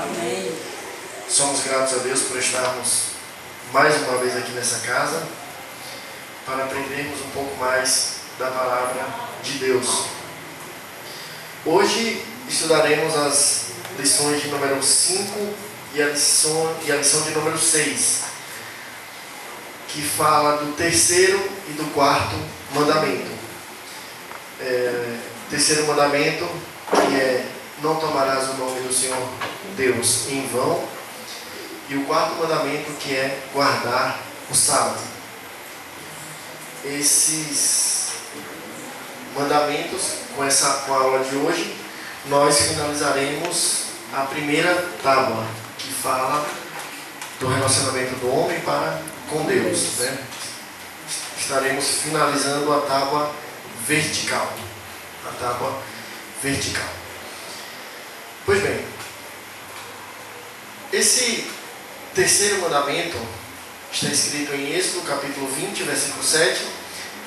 Amém. Somos gratos a Deus por estarmos mais uma vez aqui nessa casa para aprendermos um pouco mais da palavra de Deus. Hoje estudaremos as lições de número 5 e a lição de número 6, que fala do terceiro e do quarto mandamento. Terceiro mandamento, que é: não tomarás o nome do Senhor Deus em vão. E o quarto mandamento, que é guardar o sábado. Esses mandamentos, com a aula de hoje, nós finalizaremos a primeira tábua, que fala do relacionamento do homem para com Deus, né? Estaremos finalizando a tábua vertical. A tábua vertical. Pois bem, esse terceiro mandamento está escrito em Êxodo capítulo 20, versículo 7,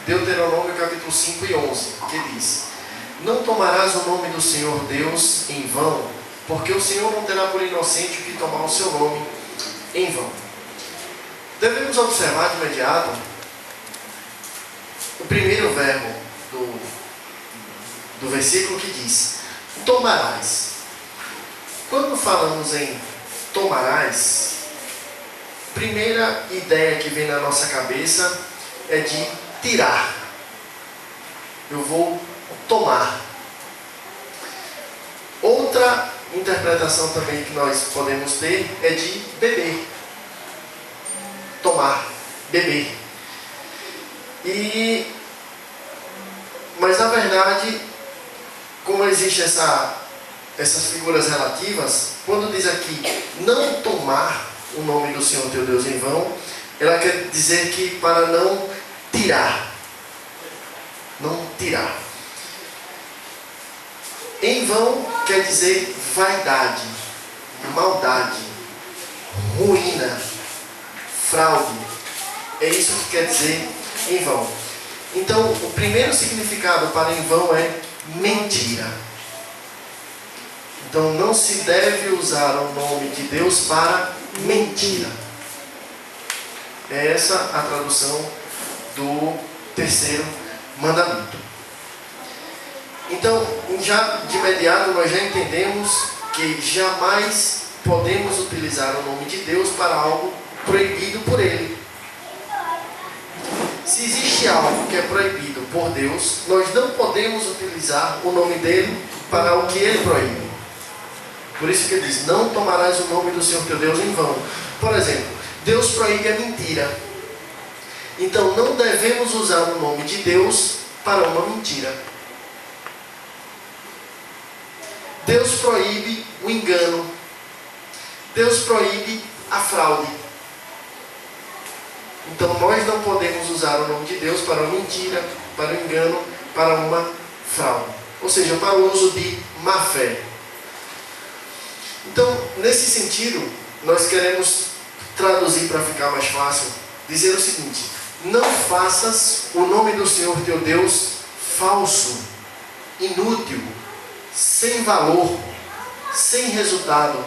Deuteronômio capítulo 5 e 11, que diz: não tomarás o nome do Senhor Deus em vão, porque o Senhor não terá por inocente o que tomar o seu nome em vão. Devemos observar de imediato o primeiro verbo do versículo, que diz: tomarás. Quando falamos em tomarás, a primeira ideia que vem na nossa cabeça é de tirar. Eu vou tomar. Outra interpretação também que nós podemos ter é de beber. Tomar, beber. Mas na verdade, como existem essas figuras relativas, quando diz aqui não tomar o nome do Senhor teu Deus em vão, ela quer dizer que para não tirar. Não tirar. Em vão quer dizer vaidade, maldade, ruína, fraude. É isso que quer dizer em vão. Então, o primeiro significado para em vão é mentira. Então, não se deve usar o nome de Deus para mentira. É essa a tradução do terceiro mandamento. Então, já de imediato, nós já entendemos que jamais podemos utilizar o nome de Deus para algo proibido por Ele. Se existe algo que é proibido por Deus, nós não podemos utilizar o nome dele para o que Ele proíbe. Por isso que ele diz: não tomarás o nome do Senhor teu Deus em vão. Por exemplo, Deus proíbe a mentira. Então não devemos usar o nome de Deus para uma mentira. Deus proíbe o engano. Deus proíbe a fraude. Então nós não podemos usar o nome de Deus para uma mentira, para o engano, para uma fraude. Ou seja, para o uso de má fé. Então, nesse sentido, nós queremos traduzir para ficar mais fácil, dizer o seguinte: não faças o nome do Senhor teu Deus falso, inútil, sem valor, sem resultado.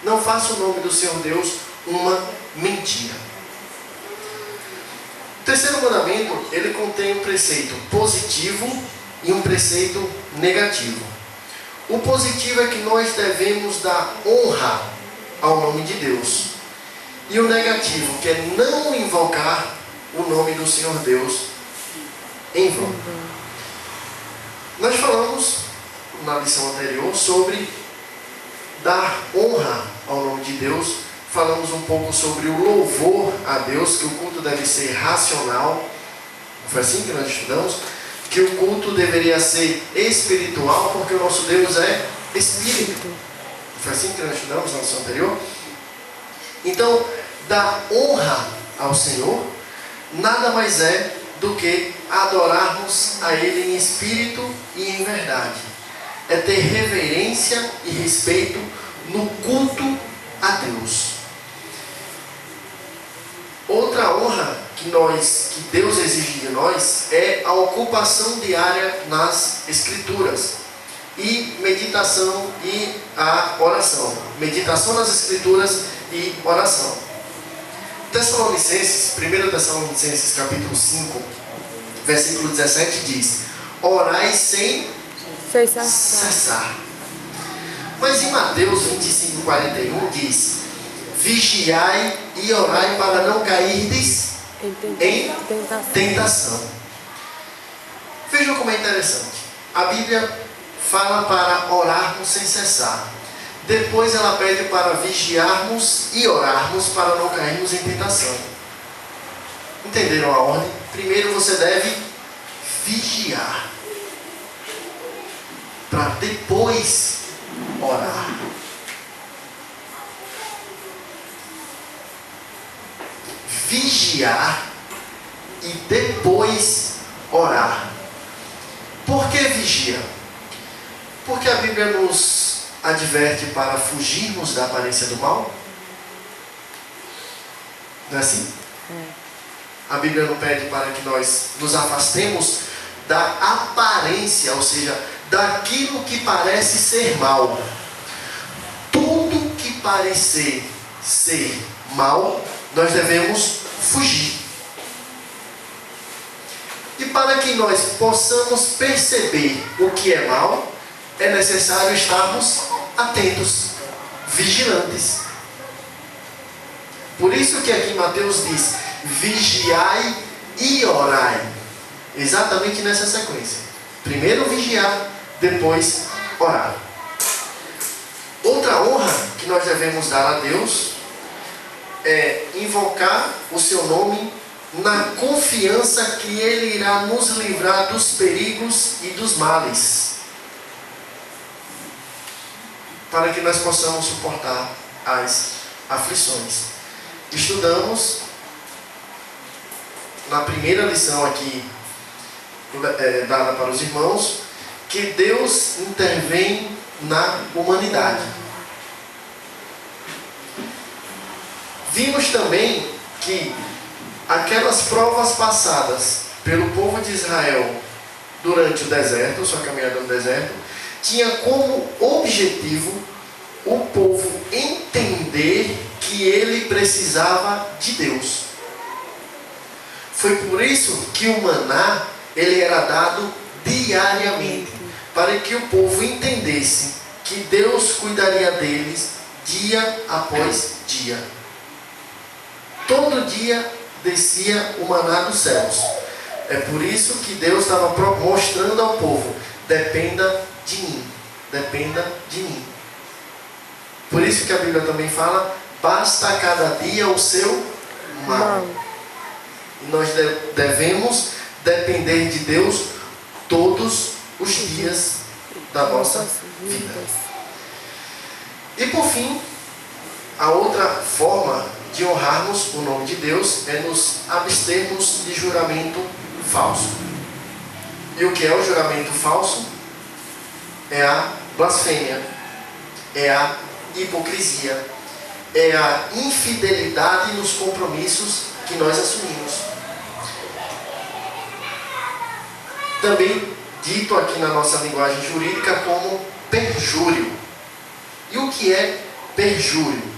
Não faça o nome do Senhor Deus uma mentira. O terceiro mandamento, ele contém um preceito positivo e um preceito negativo. O positivo é que nós devemos dar honra ao nome de Deus. E o negativo, que é não invocar o nome do Senhor Deus em vão. Nós falamos na lição anterior sobre dar honra ao nome de Deus. Falamos um pouco sobre o louvor a Deus, que o culto deve ser racional. Foi assim que nós estudamos. Que o culto deveria ser espiritual, porque o nosso Deus é Espírito. Foi assim que nós estudamos na lição anterior. Então, dar honra ao Senhor nada mais é do que adorarmos a Ele em espírito e em verdade. É ter reverência e respeito no culto a Deus. Outra honra que Deus exige de nós é a ocupação diária nas Escrituras. e meditação e a oração. Meditação nas Escrituras e oração. Tessalonicenses, 1 Tessalonicenses capítulo 5, versículo 17 diz: orai sem cessar. Mas em Mateus 25, 41 diz: vigiai e orai para não cairdes em tentação. Vejam como é interessante. A Bíblia fala para orarmos sem cessar. Depois ela pede para vigiarmos e orarmos para não cairmos em tentação. Entenderam a ordem? Primeiro você deve vigiar, para depois orar. Vigiar e depois orar. Por que vigia? Porque a Bíblia nos adverte para fugirmos da aparência do mal? Não é assim? A Bíblia não pede para que nós nos afastemos da aparência, ou seja, daquilo que parece ser mal. Tudo que parecer ser mal, nós devemos fugir. E para que nós possamos perceber o que é mal, é necessário estarmos atentos, vigilantes. Por isso que aqui Mateus diz: vigiai e orai. Exatamente nessa sequência. Primeiro vigiar, depois orar. Outra honra que nós devemos dar a Deus é invocar o seu nome na confiança que Ele irá nos livrar dos perigos e dos males, para que nós possamos suportar as aflições. Estudamos na primeira lição aqui dada para os irmãos que Deus intervém na humanidade. Vimos também que aquelas provas passadas pelo povo de Israel durante o deserto, sua caminhada no deserto, tinha como objetivo o povo entender que ele precisava de Deus. Foi por isso que o maná ele era dado diariamente, para que o povo entendesse que Deus cuidaria deles dia após dia. Todo dia descia o maná dos céus. É por isso que Deus estava mostrando ao povo: dependa de mim, dependa de mim. Por isso que a Bíblia também fala: basta a cada dia o seu mal. E nós devemos depender de Deus todos os dias da nossa vida. E por fim, a outra forma de honrarmos o nome de Deus é nos abstermos de juramento falso. E o que é o juramento falso? É a blasfêmia, é a hipocrisia, é a infidelidade nos compromissos que nós assumimos. Também dito aqui na nossa linguagem jurídica como perjúrio. E o que é perjúrio?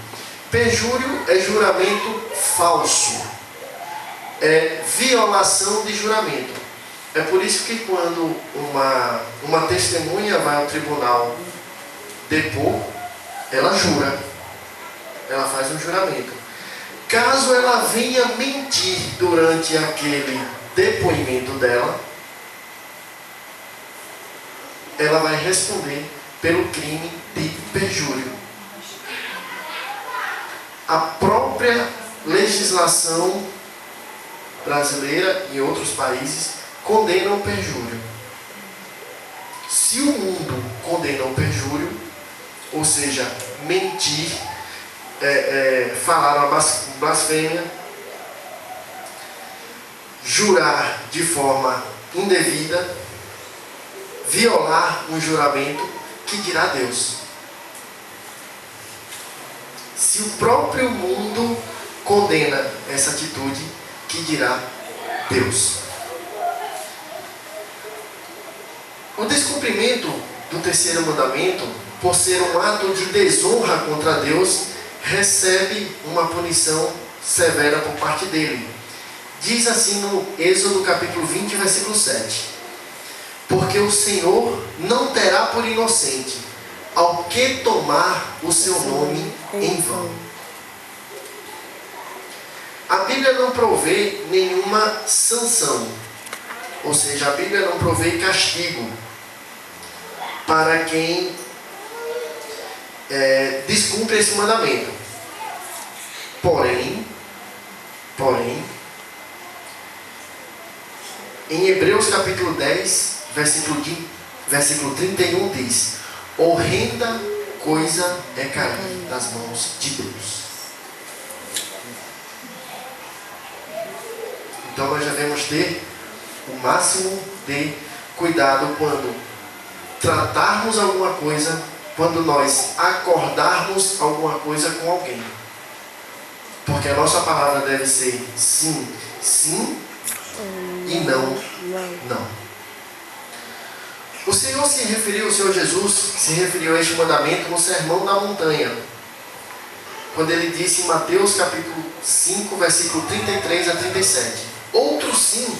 Perjúrio é juramento falso, é violação de juramento. É por isso que quando uma testemunha vai ao tribunal depor, ela jura, ela faz um juramento. Caso ela venha mentir durante aquele depoimento dela, ela vai responder pelo crime de perjúrio. A própria legislação brasileira e outros países condenam o perjúrio. Se o mundo condena o perjúrio, ou seja, mentir, falar uma blasfêmia, jurar de forma indevida, violar um juramento, que dirá Deus? Se o próprio mundo condena essa atitude, que dirá Deus? O descumprimento do terceiro mandamento, por ser um ato de desonra contra Deus, recebe uma punição severa por parte dele. Diz assim no Êxodo capítulo 20, versículo 7: porque o Senhor não terá por inocente ao que tomar o seu nome em vão. A Bíblia não provê nenhuma sanção, ou seja, a Bíblia não provê castigo para quem descumpre esse mandamento. Porém, em Hebreus capítulo 10, versículo 31 diz: horrenda coisa é cair nas mãos de Deus. Então nós devemos ter o máximo de cuidado quando tratarmos alguma coisa, quando nós acordarmos alguma coisa com alguém. Porque a nossa palavra deve ser sim, sim, e não, não. O Senhor Jesus se referiu a este mandamento no Sermão da Montanha, quando ele disse em Mateus capítulo 5, versículo 33 a 37: outro sim,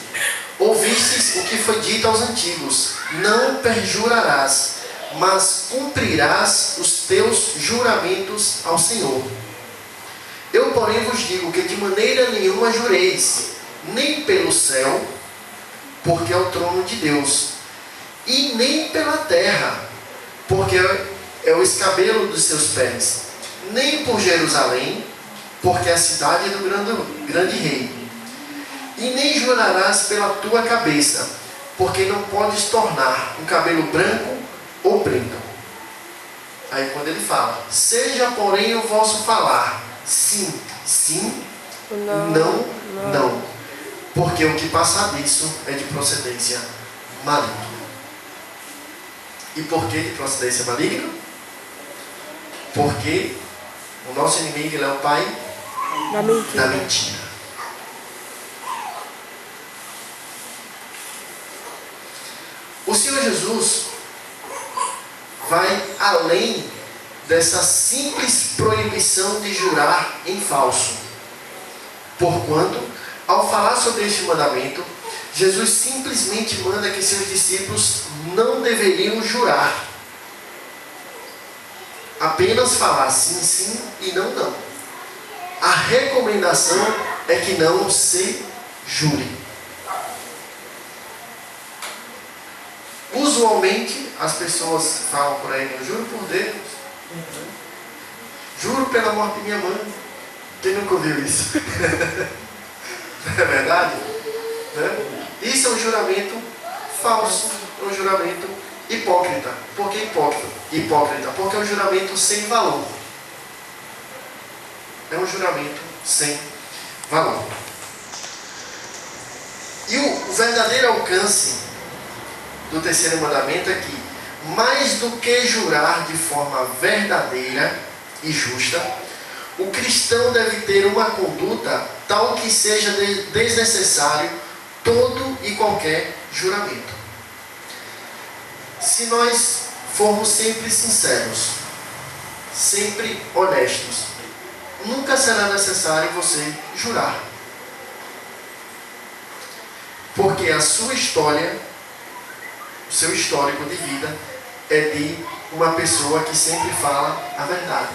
ouvistes o que foi dito aos antigos: não perjurarás, mas cumprirás os teus juramentos ao Senhor. Eu, porém, vos digo que de maneira nenhuma jureis, nem pelo céu, porque é o trono de Deus, e nem pela terra, porque é o escabelo dos seus pés, nem por Jerusalém, porque é a cidade do grande rei. E nem jurarás pela tua cabeça, porque não podes tornar um cabelo branco ou preto. Aí quando ele fala: seja porém o vosso falar sim, sim, não, não, porque o que passar disso é de procedência maligna. E por que de procedência maligna? Porque o nosso inimigo, ele é o pai da mentira. O Senhor Jesus vai além dessa simples proibição de jurar em falso. Porquanto, ao falar sobre este mandamento, Jesus simplesmente manda que seus discípulos não deveriam jurar. Apenas falar sim, sim e não, não. A recomendação é que não se jure. Usualmente as pessoas falam por aí: eu juro por Deus, juro pela morte de minha mãe. Quem nunca ouviu isso? Não é verdade? Né? Isso é um juramento falso, é um juramento hipócrita. Por que hipócrita? Porque é um juramento sem valor. É um juramento sem valor. E o verdadeiro alcance do terceiro mandamento é que, mais do que jurar de forma verdadeira e justa, o cristão deve ter uma conduta tal que seja desnecessário todo e qualquer juramento. Se nós formos sempre sinceros, sempre honestos, nunca será necessário você jurar. Porque a sua história, o seu histórico de vida é de uma pessoa que sempre fala a verdade.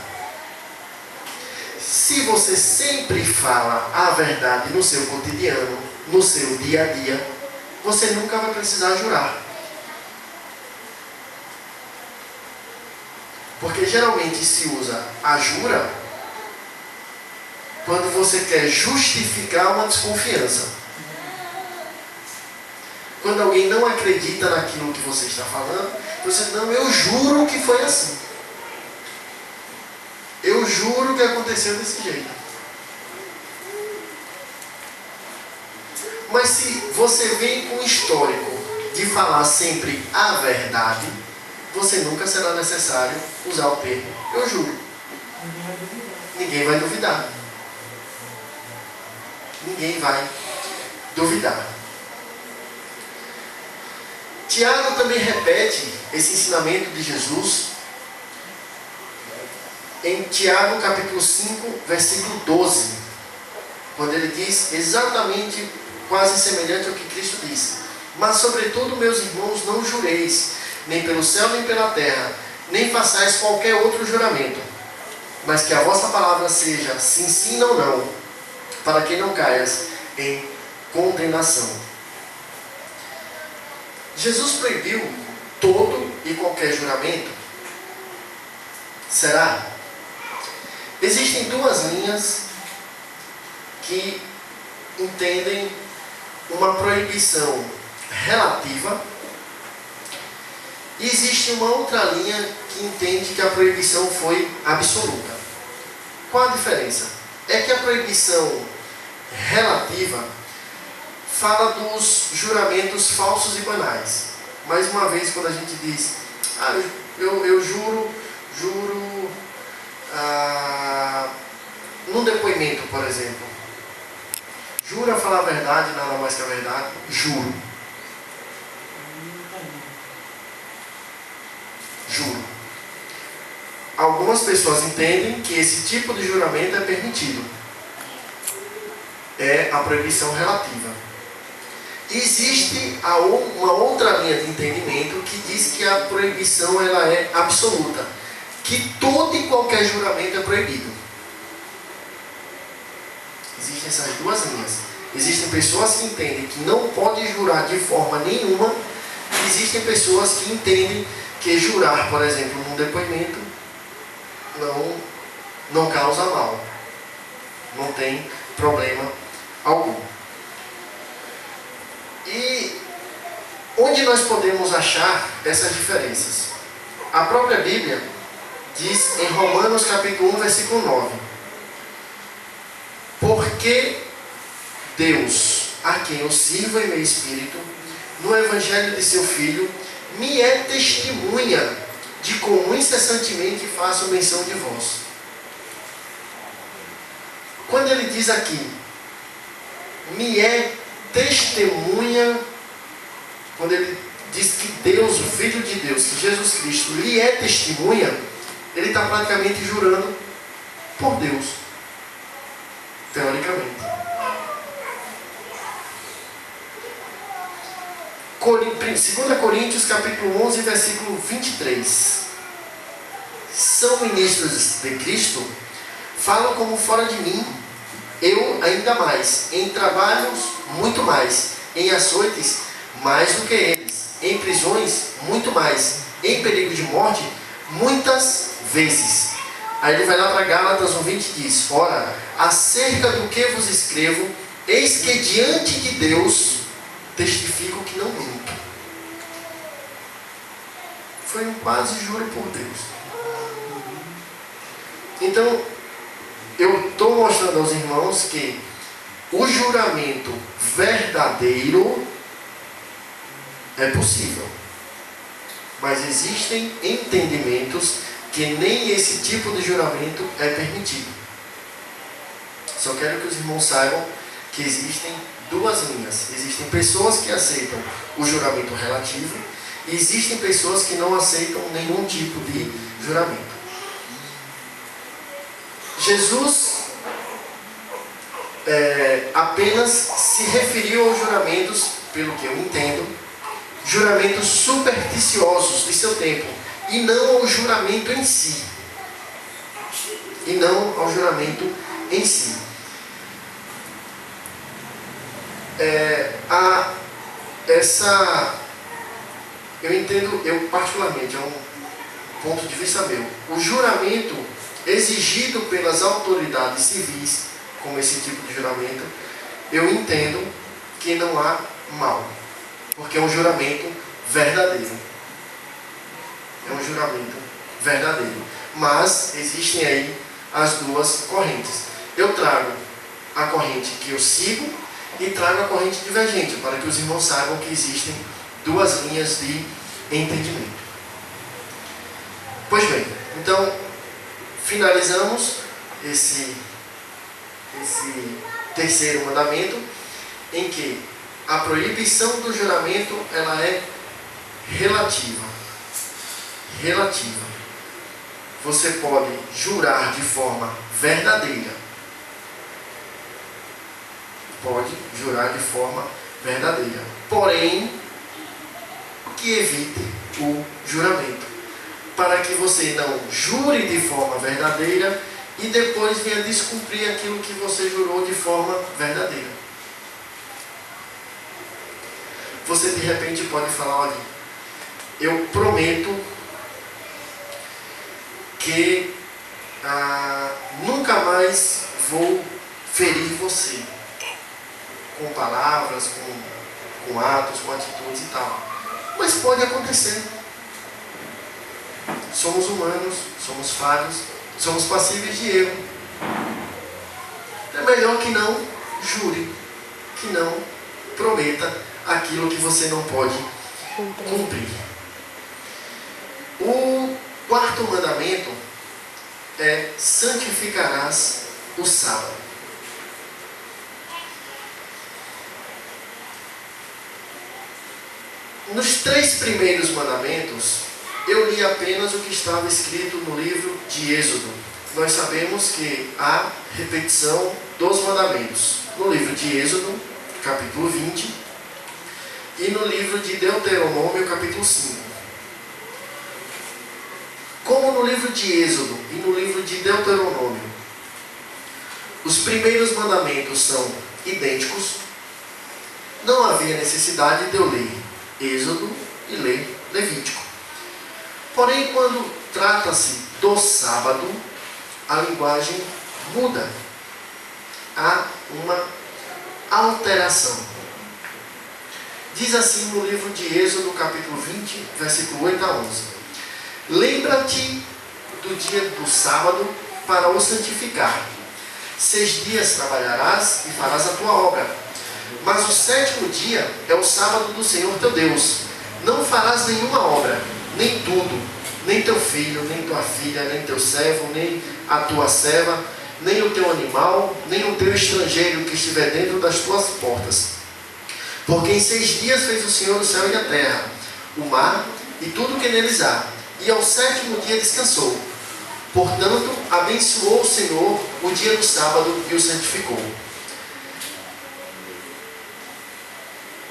Se você sempre fala a verdade no seu cotidiano, no seu dia a dia, você nunca vai precisar jurar. Porque geralmente se usa a jura quando você quer justificar uma desconfiança. Quando alguém não acredita naquilo que você está falando, você diz: não, eu juro que foi assim. Eu juro que aconteceu desse jeito. Mas se você vem com o histórico de falar sempre a verdade, você nunca será necessário usar o termo eu juro. Ninguém vai duvidar. Ninguém vai duvidar. Tiago também repete esse ensinamento de Jesus em Tiago capítulo 5, versículo 12, quando ele diz exatamente, quase semelhante ao que Cristo disse: mas sobretudo, meus irmãos, não jureis, nem pelo céu nem pela terra, nem façais qualquer outro juramento, mas que a vossa palavra seja sim, sim, não, não, para que não caias em condenação. Jesus proibiu todo e qualquer juramento? Será? Existem duas linhas que entendem uma proibição relativa, e existe uma outra linha que entende que a proibição foi absoluta. Qual a diferença? É que a proibição relativa fala dos juramentos falsos e banais. Mais uma vez, quando a gente diz, eu juro, num depoimento, por exemplo, jura falar a verdade, nada mais que a verdade, juro. Algumas pessoas entendem que esse tipo de juramento é permitido. É a proibição relativa. Existe uma outra linha de entendimento que diz que a proibição ela é absoluta, que todo e qualquer juramento é proibido. Existem essas duas linhas. Existem pessoas que entendem que não pode jurar de forma nenhuma, e existem pessoas que entendem que jurar, por exemplo, num depoimento não causa mal, não tem problema algum. E onde nós podemos achar essas diferenças? A própria Bíblia diz em Romanos capítulo 1, versículo 9: porque Deus, a quem eu sirvo em meu espírito, no evangelho de seu Filho, me é testemunha de como incessantemente faço menção de vós. Quando ele diz aqui, me é testemunha, quando ele diz que Deus, o Filho de Deus, que Jesus Cristo, lhe é testemunha, ele está praticamente jurando por Deus, teoricamente. 2 Coríntios capítulo 11, versículo 23. São ministros de Cristo, falam como fora de mim, eu ainda mais, em trabalhos muito mais, em açoites mais do que eles, em prisões muito mais, em perigo de morte muitas vezes. Aí ele vai lá para Gálatas 1:20 e diz: ora, acerca do que vos escrevo, eis que diante de Deus testifico que não minto. Foi um quase juro por Deus. Então, eu estou mostrando aos irmãos que o juramento verdadeiro é possível. Mas existem entendimentos que nem esse tipo de juramento é permitido. Só quero que os irmãos saibam que existem duas linhas. Existem pessoas que aceitam o juramento relativo e existem pessoas que não aceitam nenhum tipo de juramento. Jesus apenas se referiu aos juramentos, pelo que eu entendo, juramentos supersticiosos de seu tempo, e não ao juramento em si. Eu entendo, eu particularmente, é um ponto de vista meu, o juramento exigido pelas autoridades civis, como esse tipo de juramento, eu entendo que não há mal, porque é um juramento verdadeiro. Mas existem aí as duas correntes. Eu trago a corrente que eu sigo e trago a corrente divergente, para que os irmãos saibam que existem duas linhas de entendimento. Pois bem, então finalizamos esse terceiro mandamento, em que a proibição do juramento ela é relativa. Relativa. Você pode jurar de forma verdadeira. Pode jurar de forma verdadeira. Porém, que evite o juramento. Para que você não jure de forma verdadeira e depois venha descumprir aquilo que você jurou de forma verdadeira. Você de repente pode falar, olha, eu prometo que nunca mais vou ferir você com palavras, com atos, com atitudes e tal. Mas pode acontecer. Somos humanos, somos falhos, somos passíveis de erro. É melhor que não jure, que não prometa aquilo que você não pode cumprir. O quarto mandamento é: santificarás o sábado. Nos 3 primeiros mandamentos, eu li apenas o que estava escrito no livro de Êxodo. Nós sabemos que há repetição dos mandamentos no livro de Êxodo, capítulo 20, e no livro de Deuteronômio, capítulo 5. Como no livro de Êxodo e no livro de Deuteronômio, os primeiros mandamentos são idênticos, não havia necessidade de eu ler Êxodo e ler Levítico. Porém, quando trata-se do sábado, a linguagem muda. Há uma alteração. Diz assim no livro de Êxodo, capítulo 20, versículo 8 a 11. Lembra-te do dia do sábado para o santificar. 6 dias trabalharás e farás a tua obra. Mas o 7º dia é o sábado do Senhor teu Deus. Não farás nenhuma obra, nem tudo, nem teu filho, nem tua filha, nem teu servo, nem a tua serva, nem o teu animal, nem o teu estrangeiro que estiver dentro das tuas portas. Porque em 6 dias fez o Senhor o céu e a terra, o mar e tudo que neles há. E ao 7º dia descansou. Portanto, abençoou o Senhor o dia do sábado e o santificou.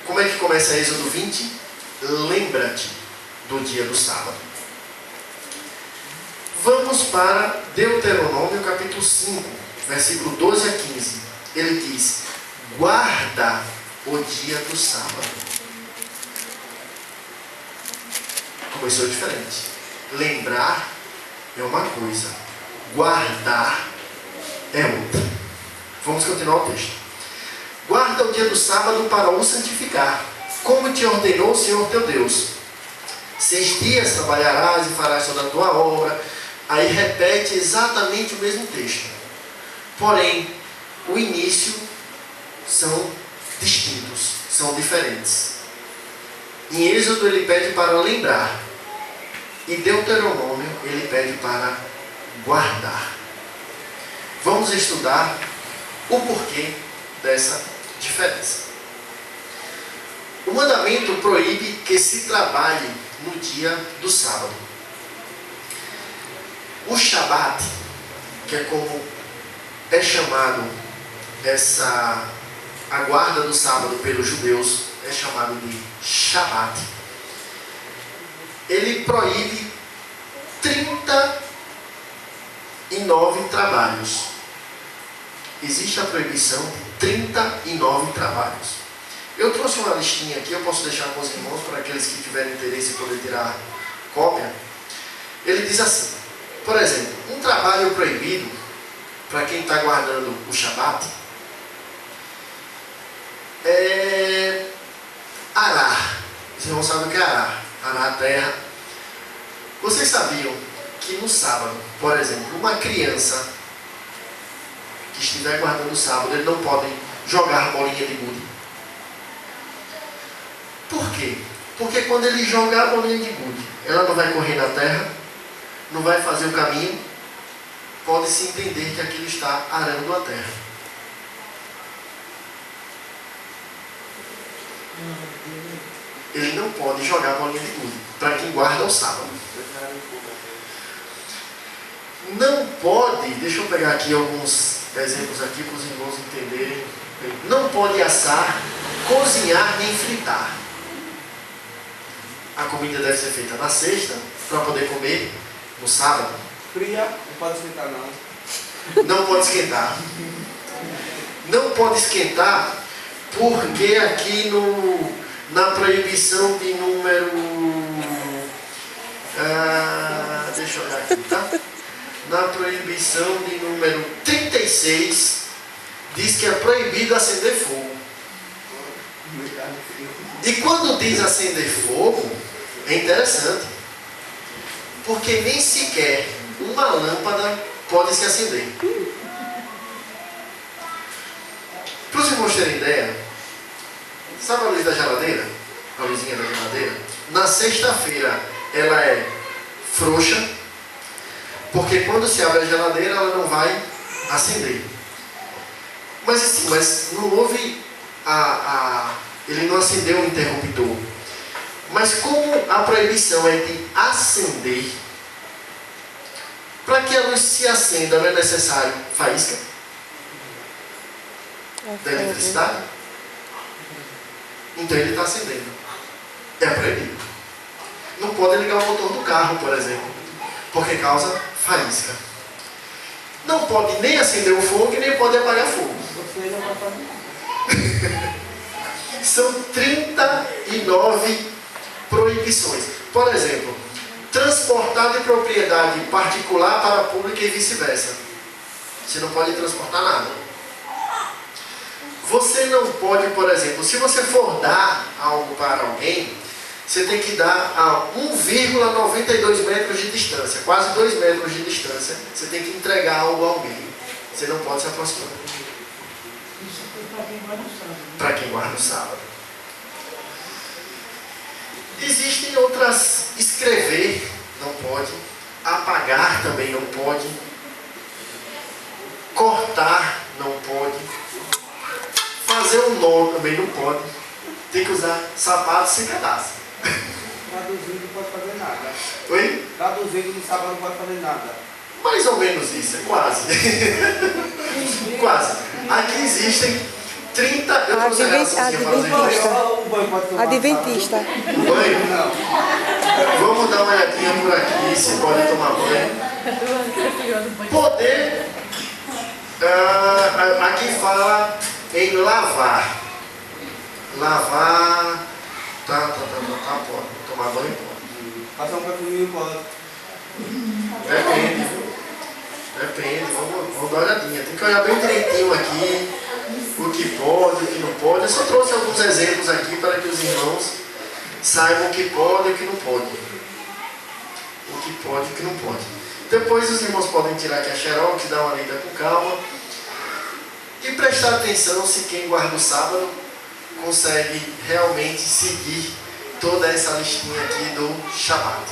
Como é que começa Êxodo 20? Lembra-te do dia do sábado. Vamos para Deuteronômio capítulo 5, versículo 12 a 15. Ele diz: guarda o dia do sábado. Começou diferente. Lembrar é uma coisa, guardar é outra. Vamos continuar o texto. Guarda o dia do sábado para o santificar, como te ordenou o Senhor teu Deus. 6 dias trabalharás e farás toda a tua obra. Aí repete exatamente o mesmo texto. Porém, o início são distintos, são diferentes. Em Êxodo ele pede para lembrar. E Deuteronômio ele pede para guardar. Vamos estudar o porquê dessa diferença. O mandamento proíbe que se trabalhe no dia do sábado. O Shabat, que é como é chamado a guarda do sábado pelos judeus, é chamado de Shabat. Ele proíbe 39 trabalhos. Existe a proibição de 39 trabalhos. Eu trouxe uma listinha aqui, eu posso deixar com os irmãos para aqueles que tiverem interesse em poder tirar cópia. Ele diz assim, por exemplo, um trabalho proibido para quem está guardando o Shabat é arar. Os irmãos sabem o que é arar. Arar a terra. Vocês sabiam que no sábado, por exemplo, uma criança que estiver guardando o sábado, eles não podem jogar bolinha de gude. Por quê? Porque quando ele jogar a bolinha de gude, ela não vai correr na terra, não vai fazer o caminho, pode-se entender que aquilo está arando a terra. ele não pode jogar bolinha de gude, para quem guarda o sábado. Não pode, deixa eu pegar aqui alguns exemplos aqui para os irmãos entenderem. Não pode assar, cozinhar nem fritar. A comida deve ser feita na sexta para poder comer no sábado. Fria, não pode esquentar não. Não pode esquentar. Não pode esquentar porque aqui na proibição de número... deixa eu olhar aqui, tá? Na proibição de número 36, diz que é proibido acender fogo. E quando diz acender fogo, é interessante, porque nem sequer uma lâmpada pode se acender. Para os irmãos terem ideia, sabe a luz da geladeira? A luzinha da geladeira? Na sexta-feira ela é frouxa, porque quando se abre a geladeira ela não vai acender. Mas assim, não houve ele não acendeu o interruptor. Mas como a proibição é de acender, para que a luz se acenda não é necessário faísca da eletricidade? Então ele está acendendo. É proibido. Não pode ligar o motor do carro, por exemplo, porque causa faísca. Não pode nem acender o fogo e nem pode apagar fogo. São 39 proibições. Por exemplo, transportar de propriedade particular para a pública e vice-versa. Você não pode transportar nada. Você não pode, por exemplo, se você for dar algo para alguém, você tem que dar a 1,92 metros de distância, quase 2 metros de distância. Você tem que entregar algo a alguém. Você não pode se aproximar. Isso para quem guarda o sábado. Para quem guarda o sábado. Existem outras. Escrever não pode. Apagar também não pode. Cortar não pode. Fazer um nó também não pode. Tem que usar sapatos sem pedaço. Traduzindo não pode fazer nada. Oi? Traduzindo no sábado não pode fazer nada. Mais ou menos isso, é quase. Quase. Aqui existem 30... Eu trouxe a relaçãozinha para os irmãos. Adventista. Banho? Não. Vamos dar uma olhadinha por aqui, se pode tomar banho. Poder... aqui fala em lavar. Lavar... Tá, pode. Tomar banho pode. Passar um perfuminho pode. Depende, vamos dar uma olhadinha. Tem que olhar bem direitinho aqui o que pode, o que não pode. Eu só trouxe alguns exemplos aqui para que os irmãos saibam o que pode e o que não pode. O que pode e o que não pode. Depois os irmãos podem tirar aqui a xerox, dar uma lida com calma e prestar atenção se quem guarda o sábado consegue realmente seguir toda essa listinha aqui do Shabat.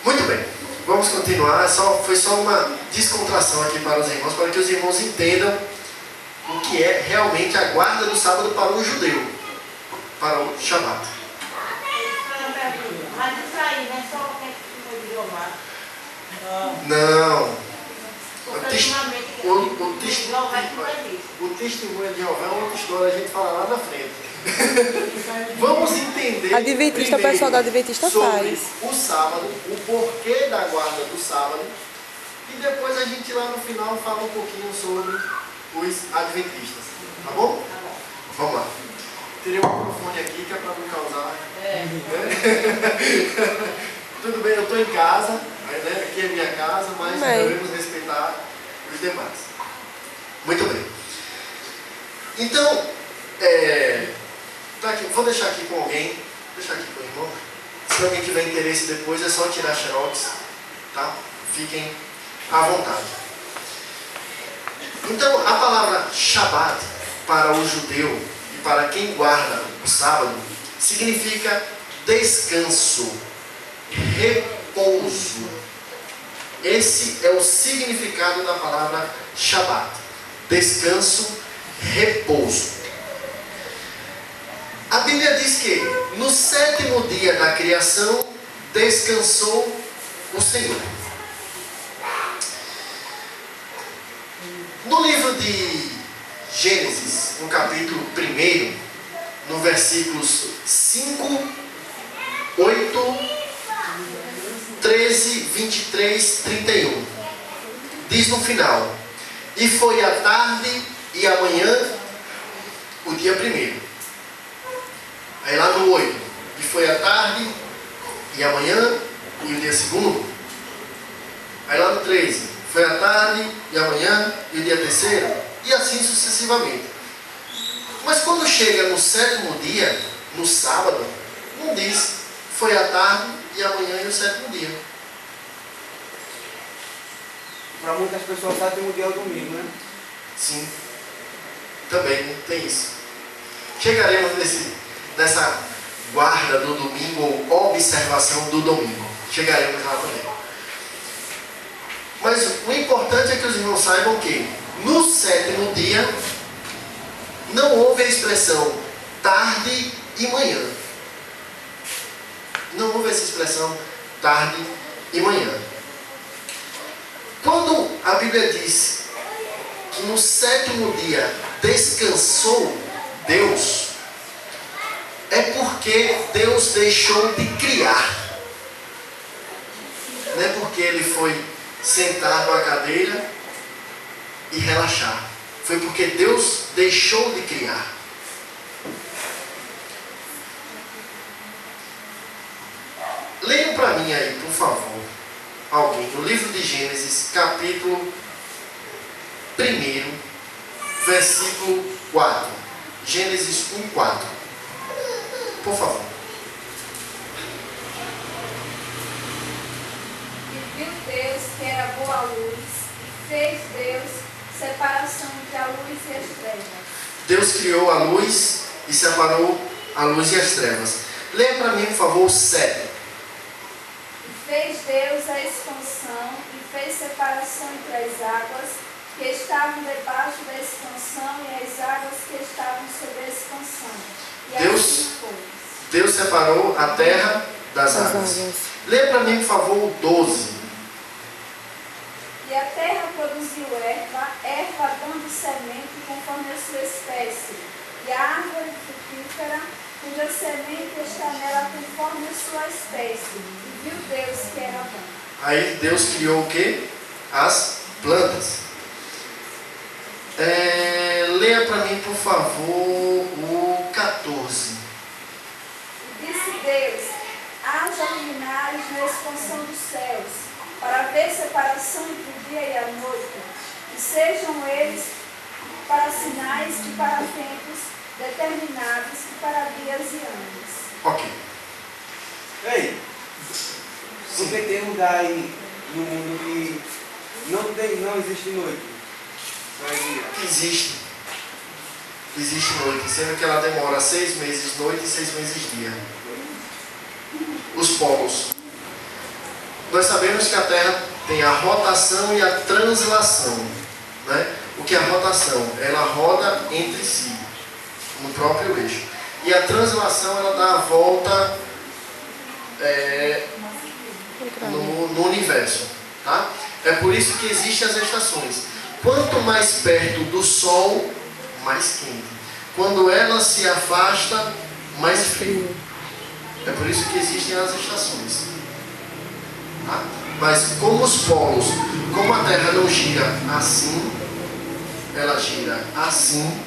Muito bem, vamos continuar. Foi só uma descontração aqui para os irmãos, para que os irmãos entendam o que é realmente a guarda do sábado para o judeu, para o Shabat. Mas isso aí não é só quem foi de Jeová. Não. Porque ultimamente Jeová é tudo isso. O testemunho de Jeová é outra história, a gente fala lá na frente. Vamos entender Adventista, o pessoal da Adventista sobre faz. o sábado, o porquê da guarda do sábado, e depois a gente lá no final fala um pouquinho sobre os adventistas, tá bom? Vamos lá. Tirei o microfone aqui que é para não causar. Tudo bem, eu estou em casa, né? Aqui é minha casa, mas devemos respeitar os demais. Muito bem. Então, tá aqui, vou deixar aqui com alguém, deixar aqui com o irmão. Se alguém tiver interesse depois, é só tirar xerox, tá? Fiquem à vontade. Então, a palavra Shabat para o judeu e para quem guarda o sábado significa descanso, repouso. Esse é o significado da palavra Shabat. Descanso, repouso. A Bíblia diz que no sétimo dia da criação descansou o Senhor. No livro de Gênesis, no capítulo 1, no versículos 5, 8, 13, 23, 31, diz no final: e foi a tarde e a manhã o dia primeiro. Aí lá no 8, e foi a tarde e a manhã e o dia segundo. Aí lá no 13, foi a tarde e a manhã e o dia terceiro, e assim sucessivamente. Mas quando chega no sétimo dia, no sábado, não diz foi a tarde e a manhã e o sétimo dia. Para muitas pessoas, sétimo dia é o domingo, né? Sim, também tem isso. Chegaremos nessa guarda do domingo ou observação do domingo. Chegaremos lá também. Mas o importante é que os irmãos saibam que no sétimo dia não houve a expressão tarde e manhã. Não houve essa expressão tarde e manhã. Quando a Bíblia diz que no sétimo dia descansou Deus, é porque Deus deixou de criar. Não é porque Ele foi sentar numa cadeira e relaxar. Foi porque Deus deixou de criar. Leiam para mim aí, por favor, alguém, no livro de Gênesis, capítulo 1, versículo 4. Gênesis 1, 4. Por favor. E viu Deus que era boa a luz, e fez Deus separação entre a luz e as trevas. Deus criou a luz e separou a luz e as trevas. Leia para mim, por favor, o 7. Fez Deus a expansão e fez separação entre as águas que estavam debaixo da expansão e as águas que estavam sobre a expansão. E assim foi. Deus separou a terra das águas. Leia para mim, por favor, o 12. E a terra produziu erva dando semente conforme a sua espécie, e a árvore frutífera, cuja semente está nela conforme a sua espécie. E viu Deus que era bom. Aí Deus criou o quê? As plantas. Leia para mim, por favor, o 14. Disse Deus: haja luminares na expansão dos céus, para haver separação entre o dia e a noite, e sejam eles para sinais e para tempos determinados e para dias e anos. Ok. Ei, porque tem lugar aí no mundo que não existe noite. Só é dia. Existe noite, sendo que ela demora 6 meses noite e 6 meses dia. Os polos. Nós sabemos que a Terra tem a rotação e a translação. Né? O que é a rotação? Ela roda entre si, no próprio eixo. E a translação, ela dá a volta no universo. Tá? É por isso que existem as estações. Quanto mais perto do Sol, mais quente. Quando ela se afasta, mais frio. É por isso que existem as estações. Tá? Mas como os polos, como a Terra não gira assim, ela gira assim.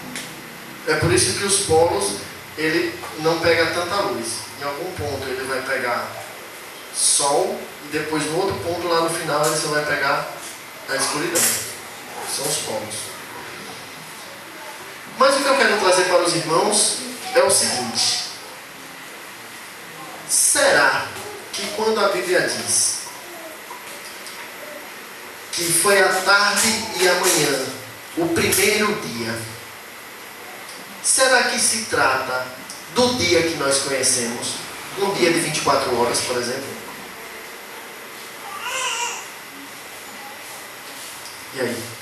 É por isso que os polos, ele não pega tanta luz. Em algum ponto ele vai pegar Sol e depois no outro ponto lá no final ele só vai pegar a escuridão. São os polos. Mas o que eu quero trazer para os irmãos é o seguinte: será que quando a Bíblia diz que foi a tarde e a manhã, o primeiro dia, será que se trata do dia que nós conhecemos, um dia de 24 horas, por exemplo? E aí?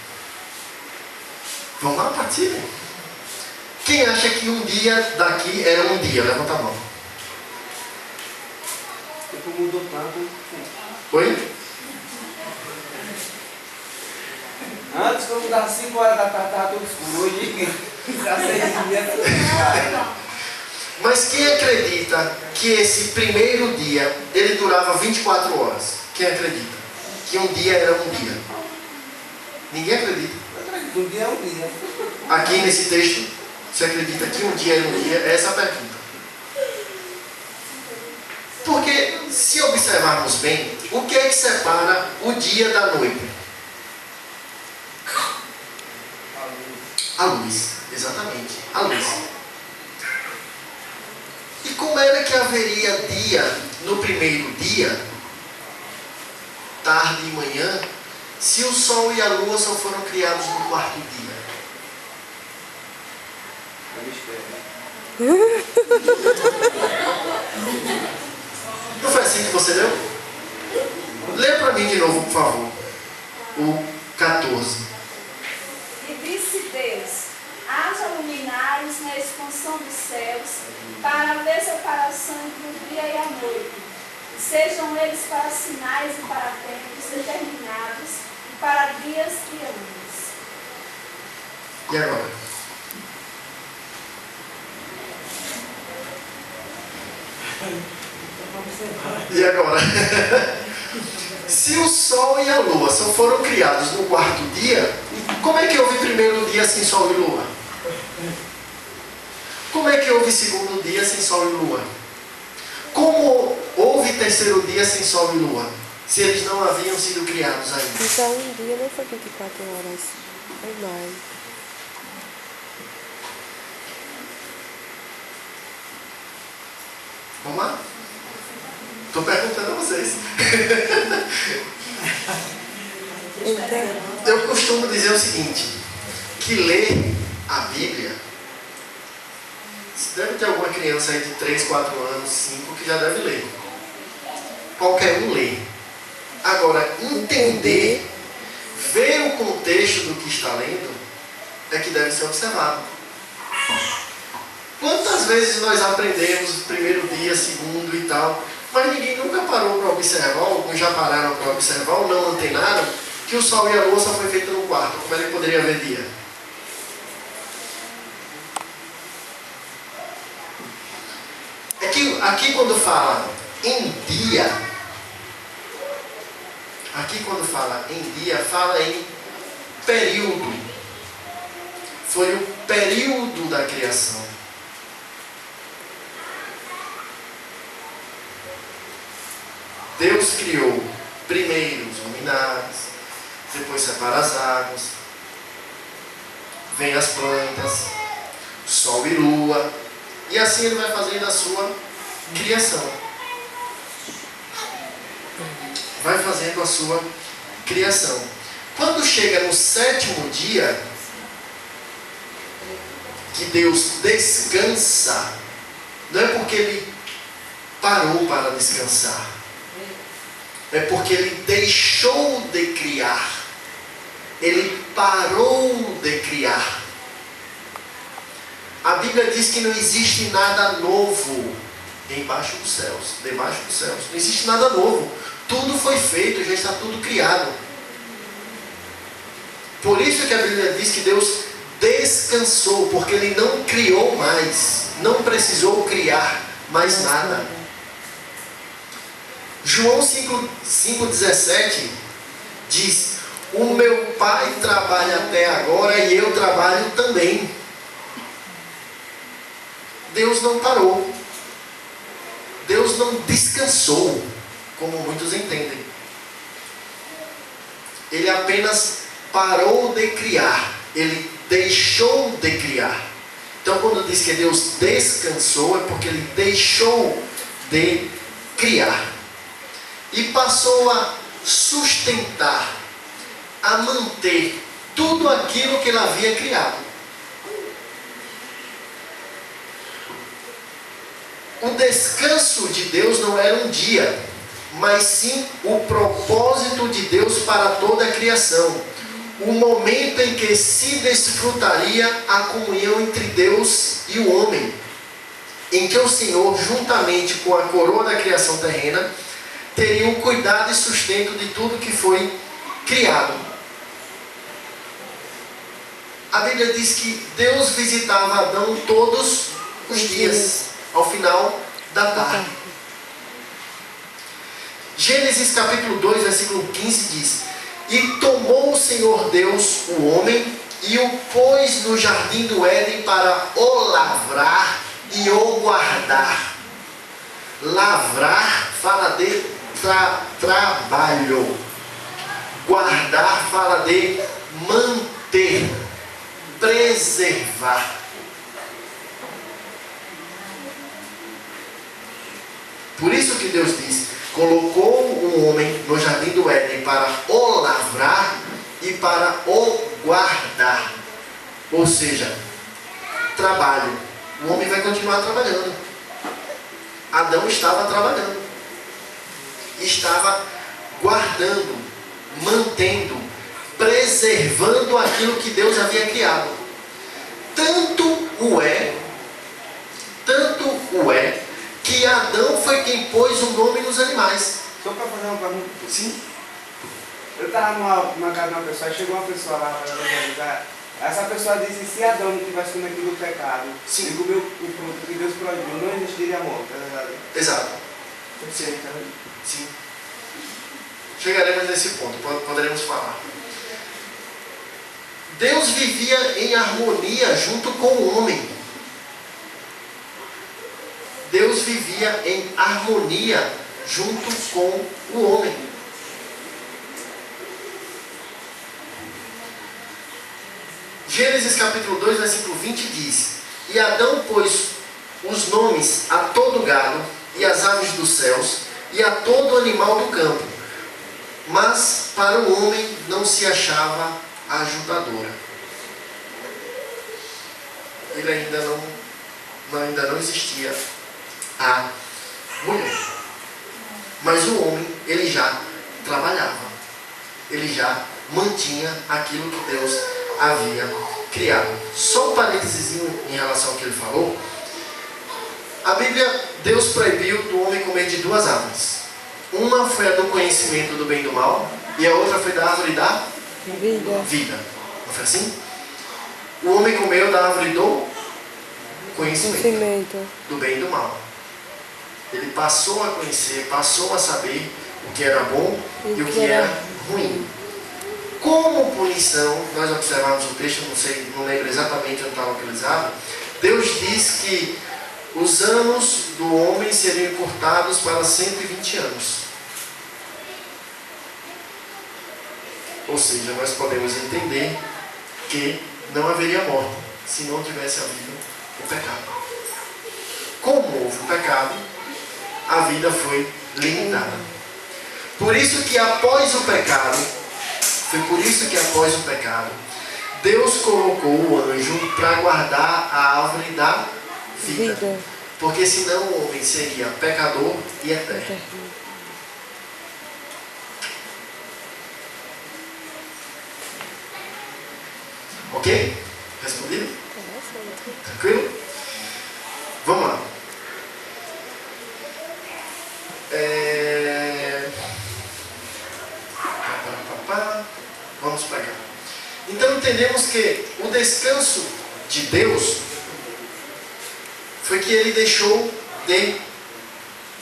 Vamos lá, partilhem. Quem acha que um dia daqui era um dia? Levanta a mão. Depois mudou tanto. Oi? Antes, quando dava 5 horas da tarde, estava tudo escuro. Hoje, já 6h30. Mas quem acredita que esse primeiro dia, ele durava 24 horas? Quem acredita? Que um dia era um dia? Ninguém acredita. Um dia é um dia. Aqui nesse texto, você acredita que um dia era um dia? Essa é a pergunta. Porque, se observarmos bem, o que é que separa o dia da noite? A luz, exatamente, a luz. E como era que haveria dia no primeiro dia, tarde e manhã, se o sol e a lua só foram criados no quarto dia? Não foi assim que você leu? Leia para mim de novo, por favor. O 14. E disse Deus: haja luminares na expansão dos céus, para haver separação entre o dia e a noite. E sejam eles para sinais e para tempos determinados, e para dias e anos. E agora? E agora? Se o sol e a lua só foram criados no quarto dia, como é que houve primeiro dia sem sol e lua? Como é que houve segundo dia sem sol e lua? Como houve terceiro dia sem sol e lua? Se eles não haviam sido criados ainda. Então um dia não foi 24 horas. Foi mais. Vamos lá? Estou perguntando a vocês. Então, Eu costumo dizer o seguinte, que ler a Bíblia, deve ter alguma criança aí de 3, 4 anos, 5, que já deve ler. Qualquer um lê. Agora, entender, ver o contexto do que está lendo, é que deve ser observado. Quantas vezes nós aprendemos primeiro dia, segundo e tal, mas ninguém nunca parou para observar, alguns já pararam para observar ou não antenaram, que o sol e a lua só foi feito no quarto. Como é que poderia haver dia? É que aqui quando fala em dia, fala em período. Foi o período da criação. Deus criou primeiro os luminares, depois separa as águas, vem as plantas, sol e lua, e assim ele vai fazendo a sua criação. Vai fazendo a sua criação. Quando chega no sétimo dia, que Deus descansa, não é porque ele parou para descansar, é porque ele deixou de criar. Ele parou de criar. A Bíblia diz que não existe nada novo debaixo dos céus. Não existe nada novo. Tudo foi feito, já está tudo criado. Por isso que a Bíblia diz que Deus descansou, porque ele não criou mais, não precisou criar mais nada. João 5,17 diz: o meu Pai trabalha até agora e eu trabalho também. Deus não parou. Deus não descansou, como muitos entendem. Ele apenas parou de criar. Ele deixou de criar. Então, quando diz que Deus descansou, é porque ele deixou de criar. E passou a sustentar, a manter tudo aquilo que ele havia criado. O descanso de Deus não era um dia, mas sim o propósito de Deus para toda a criação. o momento em que se desfrutaria a comunhão entre Deus e o homem, em que o Senhor, juntamente com a coroa da criação terrena, teria o cuidado e sustento de tudo que foi criado. A Bíblia diz que Deus visitava Adão todos os dias, ao final da tarde. Gênesis capítulo 2, versículo 15 diz: E tomou o Senhor Deus o homem e o pôs no jardim do Éden para o lavrar e o guardar. Lavrar fala de trabalho. Guardar fala de manter, preservar. Por isso que Deus diz: colocou o homem no jardim do Éden para o lavrar e para o guardar. Ou seja, trabalho. O homem vai continuar trabalhando. Adão estava trabalhando. Estava guardando, mantendo, preservando aquilo que Deus havia criado. Tanto o é, que Adão foi quem pôs o nome nos animais. Só para fazer uma pergunta. Sim. Eu estava numa casa de uma pessoa, chegou uma pessoa lá para evangelizar. Essa pessoa disse: se Adão não tivesse cometido o pecado, Sim. e comeu o fruto que Deus proibiu, não existiria morte. É verdade? Exato. Sim. Sim. Chegaremos nesse ponto, poderemos falar. Deus vivia em harmonia junto com o homem. Deus vivia em harmonia junto com o homem. Gênesis capítulo 2, versículo 20 diz: E Adão pôs os nomes a todo gado e às aves dos céus e a todo animal do campo, mas para o homem não se achava ajudadora. Ele ainda não existia a mulher. Mas o homem, ele já trabalhava. Ele já mantinha aquilo que Deus havia criado. Só um parênteses em relação ao que ele falou. A Bíblia, Deus proibiu do homem comer de duas árvores. Uma foi a do conhecimento do bem e do mal, e a outra foi da árvore da vida. Não foi assim? O homem comeu da árvore do conhecimento do bem e do mal. Ele passou a conhecer, passou a saber o que era bom e o que era ruim. Como punição, nós observamos o texto, não lembro exatamente onde está localizado. Deus diz que os anos do homem seriam encurtados para 120 anos. Ou seja, nós podemos entender que não haveria morte se não tivesse havido o pecado. Como houve o pecado, a vida foi limitada. Por isso que após o pecado, Deus colocou o anjo para guardar a árvore da vida. Porque senão o homem seria pecador e eterno. Ok? Respondido? Tranquilo? Vamos lá. Vamos para cá. Então entendemos que o descanso de Deus foi que ele deixou de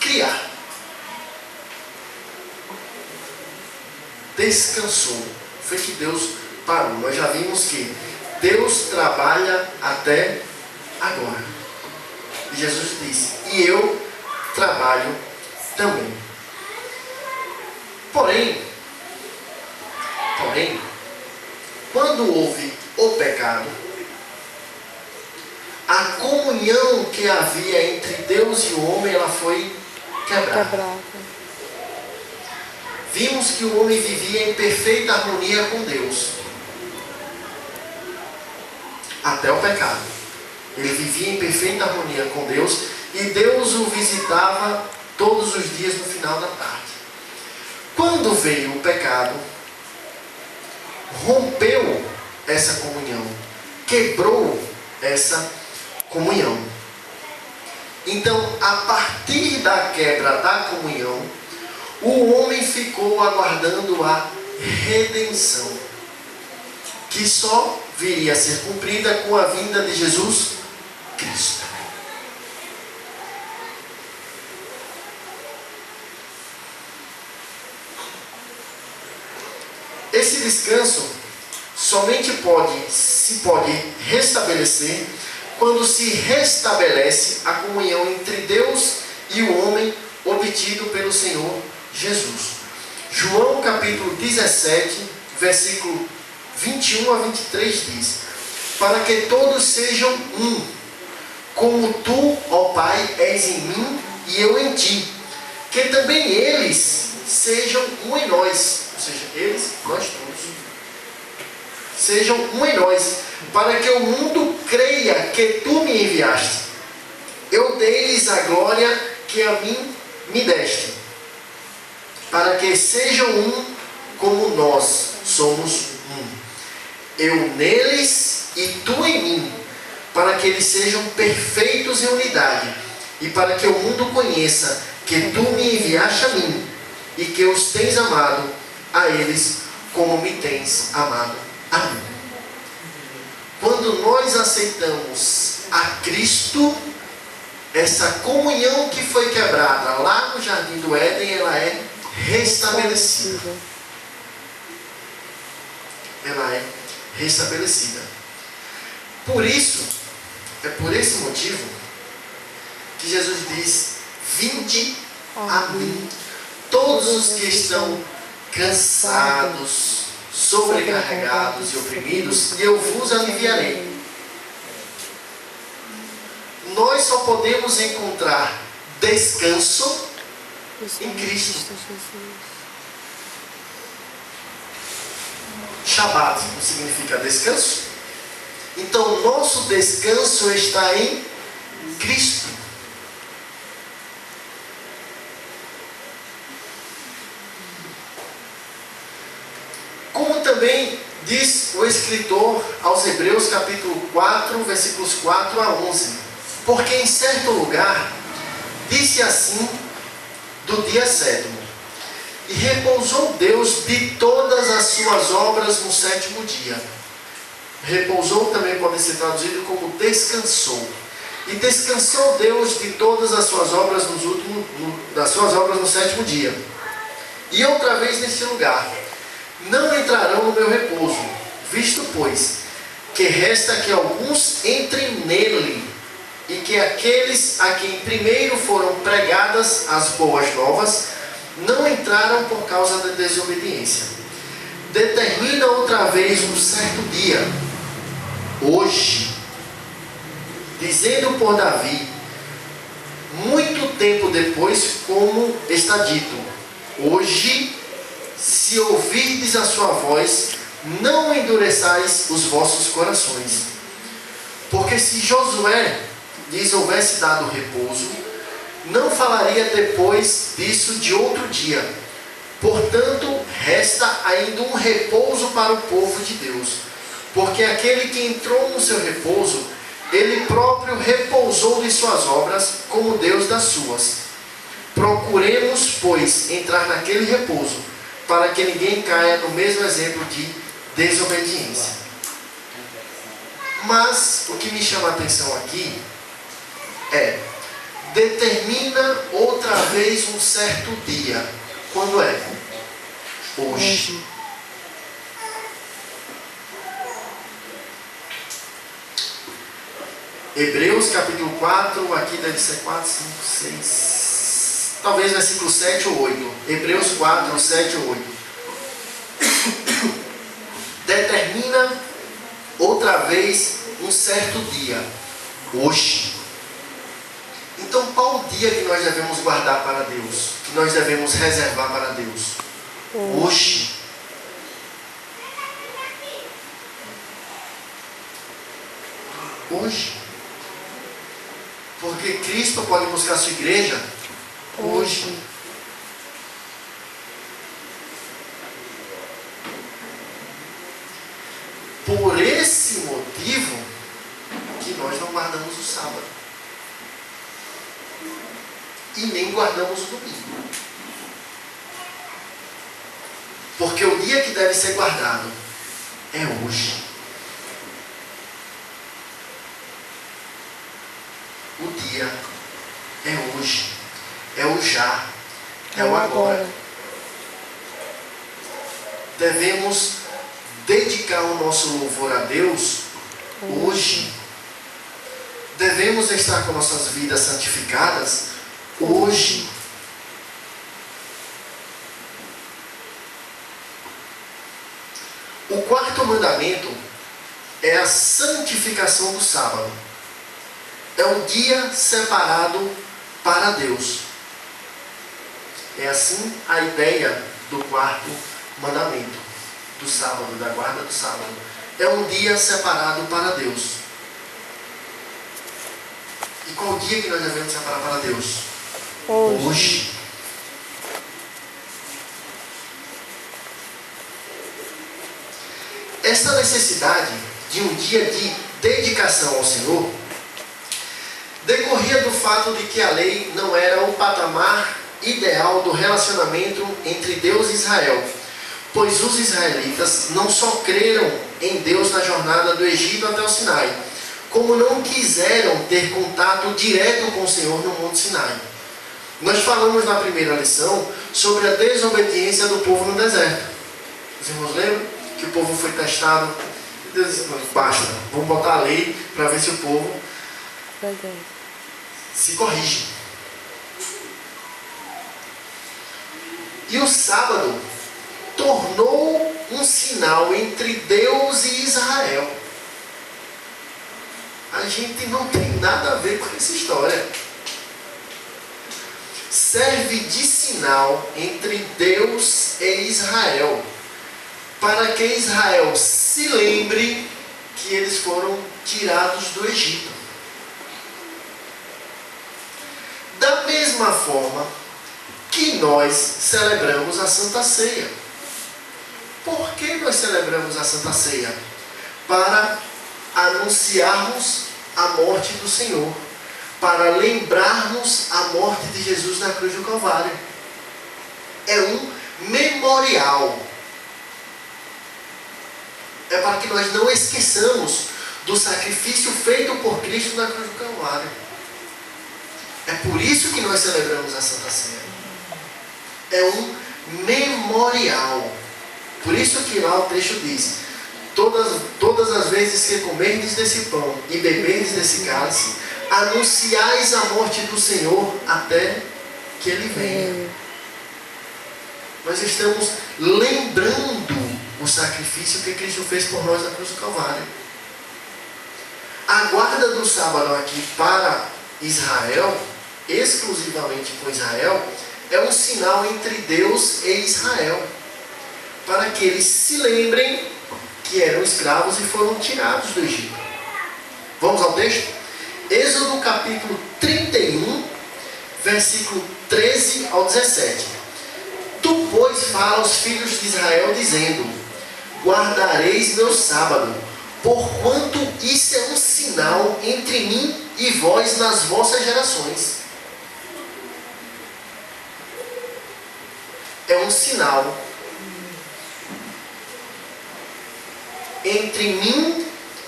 criar. Descansou. Foi que Deus parou. Nós já vimos que Deus trabalha até agora. E Jesus disse: e eu trabalho também. Porém, quando houve o pecado, a comunhão que havia entre Deus e o homem, ela foi quebrada. Vimos que o homem vivia em perfeita harmonia com Deus. Até o pecado. Ele vivia em perfeita harmonia com Deus e Deus o visitava todos os dias no final da tarde. Quando veio o pecado, rompeu essa comunhão, quebrou essa comunhão. Então, a partir da quebra da comunhão, o homem ficou aguardando a redenção, que só viria a ser cumprida com a vinda de Jesus Cristo. Esse descanso somente se pode restabelecer quando se restabelece a comunhão entre Deus e o homem obtido pelo Senhor Jesus. João capítulo 17, versículo 21 a 23 diz: para que todos sejam um, como tu, ó Pai, és em mim e eu em ti, que também eles sejam um em nós, ou seja, eles, nós todos, sejam um em nós, para que o mundo creia que tu me enviaste. Eu dei-lhes a glória que a mim me deste, para que sejam um como nós somos um. Eu neles e tu em mim, para que eles sejam perfeitos em unidade, e para que o mundo conheça que tu me enviaste a mim, e que os tens amado a eles como me tens amado a mim. Quando nós aceitamos a Cristo, essa comunhão que foi quebrada lá no Jardim do Éden, ela é restabelecida. Ela é restabelecida. Por isso, é por esse motivo que Jesus diz: vinde a mim, todos os que estão cansados, sobrecarregados e oprimidos, e eu vos aliviarei. Nós só podemos encontrar descanso em Cristo. Shabat não significa descanso? Então, nosso descanso está em Cristo. Como também diz o escritor aos Hebreus, capítulo 4, versículos 4 a 11. Porque em certo lugar disse assim do dia sétimo: e repousou Deus de todas as suas obras no sétimo dia. Repousou também pode ser traduzido como descansou. E descansou Deus de todas as suas obras das suas obras no sétimo dia. E outra vez nesse lugar: não entrarão no meu repouso, visto pois que resta que alguns entrem nele, e que aqueles a quem primeiro foram pregadas as boas novas não entraram por causa da desobediência. Determina outra vez um certo dia, hoje, dizendo por Davi, muito tempo depois, como está dito: hoje, se ouvirdes a sua voz, não endureçais os vossos corações. Porque se Josué lhes houvesse dado repouso, não falaria depois disso de outro dia. Portanto, resta ainda um repouso para o povo de Deus. Porque aquele que entrou no seu repouso, ele próprio repousou de suas obras, como Deus das suas. Procuremos, pois, entrar naquele repouso, para que ninguém caia no mesmo exemplo de desobediência. Mas o que me chama a atenção aqui é: determina outra vez um certo dia. Quando é? Hoje. Hebreus capítulo 4, aqui deve ser 4, 5, 6, talvez versículo 7 ou 8. Hebreus 4, 7 ou 8. Determina outra vez um certo dia. Hoje. Então, qual o dia que nós devemos guardar para Deus? Que nós devemos reservar para Deus? Hoje. Hoje. Porque Cristo pode buscar a sua igreja hoje. por esse motivo que nós não guardamos o sábado. E nem guardamos o domingo. Porque o dia que deve ser guardado é hoje. O dia é hoje. É o já. É o agora. Devemos dedicar o nosso louvor a Deus hoje. Devemos estar com nossas vidas santificadas hoje. O quarto mandamento é a santificação do sábado. É um dia separado para Deus. É assim a ideia do quarto mandamento, do sábado, da guarda do sábado. É um dia separado para Deus. E qual dia que nós devemos separar para Deus? Hoje. Essa necessidade de um dia de dedicação ao Senhor decorria do fato de que a lei não era o patamar ideal do relacionamento entre Deus e Israel, pois os israelitas não só creram em Deus na jornada do Egito até o Sinai, como não quiseram ter contato direto com o Senhor no Monte Sinai. Nós falamos na primeira lição sobre a desobediência do povo no deserto. Os irmãos lembram que o povo foi testado? Deus disse: basta, vamos botar a lei para ver se o povo se corrige. E o sábado tornou um sinal entre Deus e Israel. A gente não tem nada a ver com essa história. Serve de sinal entre Deus e Israel, para que Israel se lembre que eles foram tirados do Egito. Da mesma forma que nós celebramos a Santa Ceia. Por que nós celebramos a Santa Ceia? Para anunciarmos a morte do Senhor, para lembrarmos a morte de Jesus na cruz do Calvário. É um memorial. É para que nós não esqueçamos do sacrifício feito por Cristo na cruz do Calvário. É por isso que nós celebramos a Santa Ceia. É um memorial. Por isso que lá o texto diz: todas as vezes que comerdes desse pão e beberdes desse cálice, anunciais a morte do Senhor até que Ele venha. Nós estamos lembrando o sacrifício que Cristo fez por nós na cruz do Calvário. A guarda do sábado aqui para Israel, exclusivamente com Israel, é um sinal entre Deus e Israel, para que eles se lembrem que eram escravos e foram tirados do Egito. Vamos ao texto? Êxodo capítulo 31, versículo 13 ao 17. Tu, pois, fala aos filhos de Israel, dizendo: guardareis meu sábado, porquanto isso é um sinal entre mim e vós nas vossas gerações. É um sinal entre mim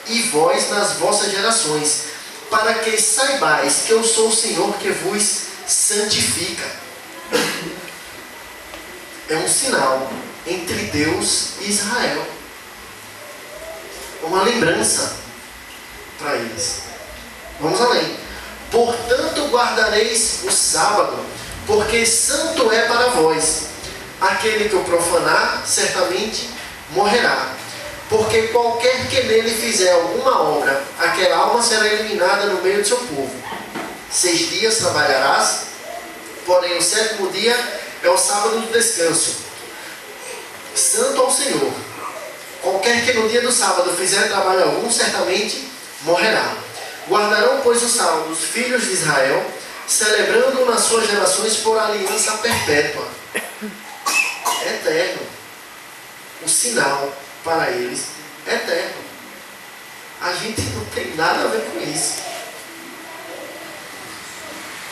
e vós nas vossas gerações, para que saibais que eu sou o Senhor que vos santifica. É um sinal entre Deus e Israel. Uma lembrança para eles. Vamos além. Portanto, guardareis o sábado, porque santo é para vós. Aquele que o profanar, certamente morrerá. Porque qualquer que nele fizer alguma obra, aquela alma será eliminada no meio do seu povo. 6 dias trabalharás, porém o 7º dia é o sábado do descanso, santo ao Senhor. Qualquer que no dia do sábado fizer trabalho algum, certamente morrerá. Guardarão, pois, o sábado os filhos de Israel, celebrando nas suas gerações por aliança perpétua. Eterno. O sinal para eles eterno. gente não tem nada a ver com isso.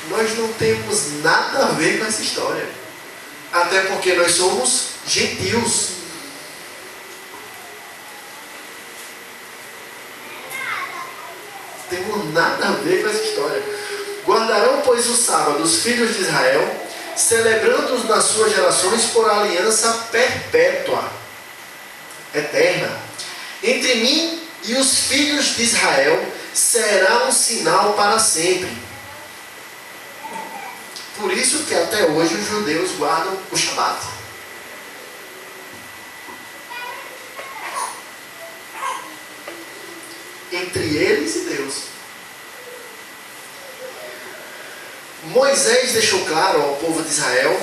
Nós não temos nada a ver com essa história. Até porque nós somos gentios. Temos nada a ver com essa história. Guardarão, pois, o sábado os filhos de Israel, celebrando-os nas suas gerações por aliança perpétua, eterna. Entre mim e os filhos de Israel será um sinal para sempre. Por isso que até hoje os judeus guardam o Shabat. Entre eles e Deus. Moisés deixou claro ao povo de Israel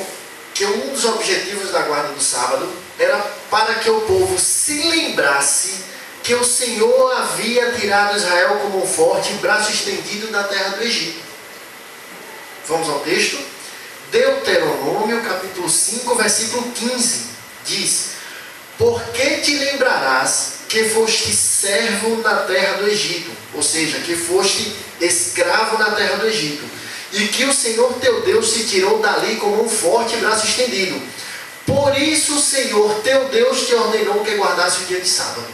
que um dos objetivos da guarda do sábado era para que o povo se lembrasse que o Senhor havia tirado Israel como um forte braço estendido da terra do Egito. Vamos ao texto? Deuteronômio capítulo 5, versículo 15, diz: porque te lembrarás que foste servo na terra do Egito, ou seja, que foste escravo na terra do Egito, e que o Senhor teu Deus te tirou dali como um forte braço estendido. Por isso o Senhor teu Deus te ordenou que guardasse o dia de sábado.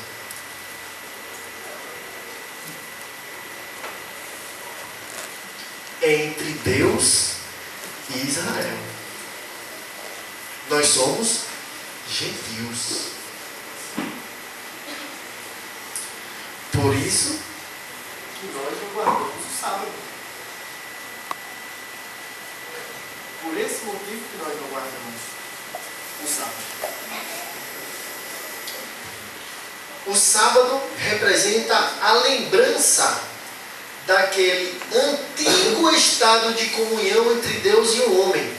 Entre Deus e Israel. Nós somos gentios. Por isso que nós não guardamos o sábado. Por esse motivo que nós não guardamos o sábado. O sábado representa a lembrança daquele antigo estado de comunhão entre Deus e o homem.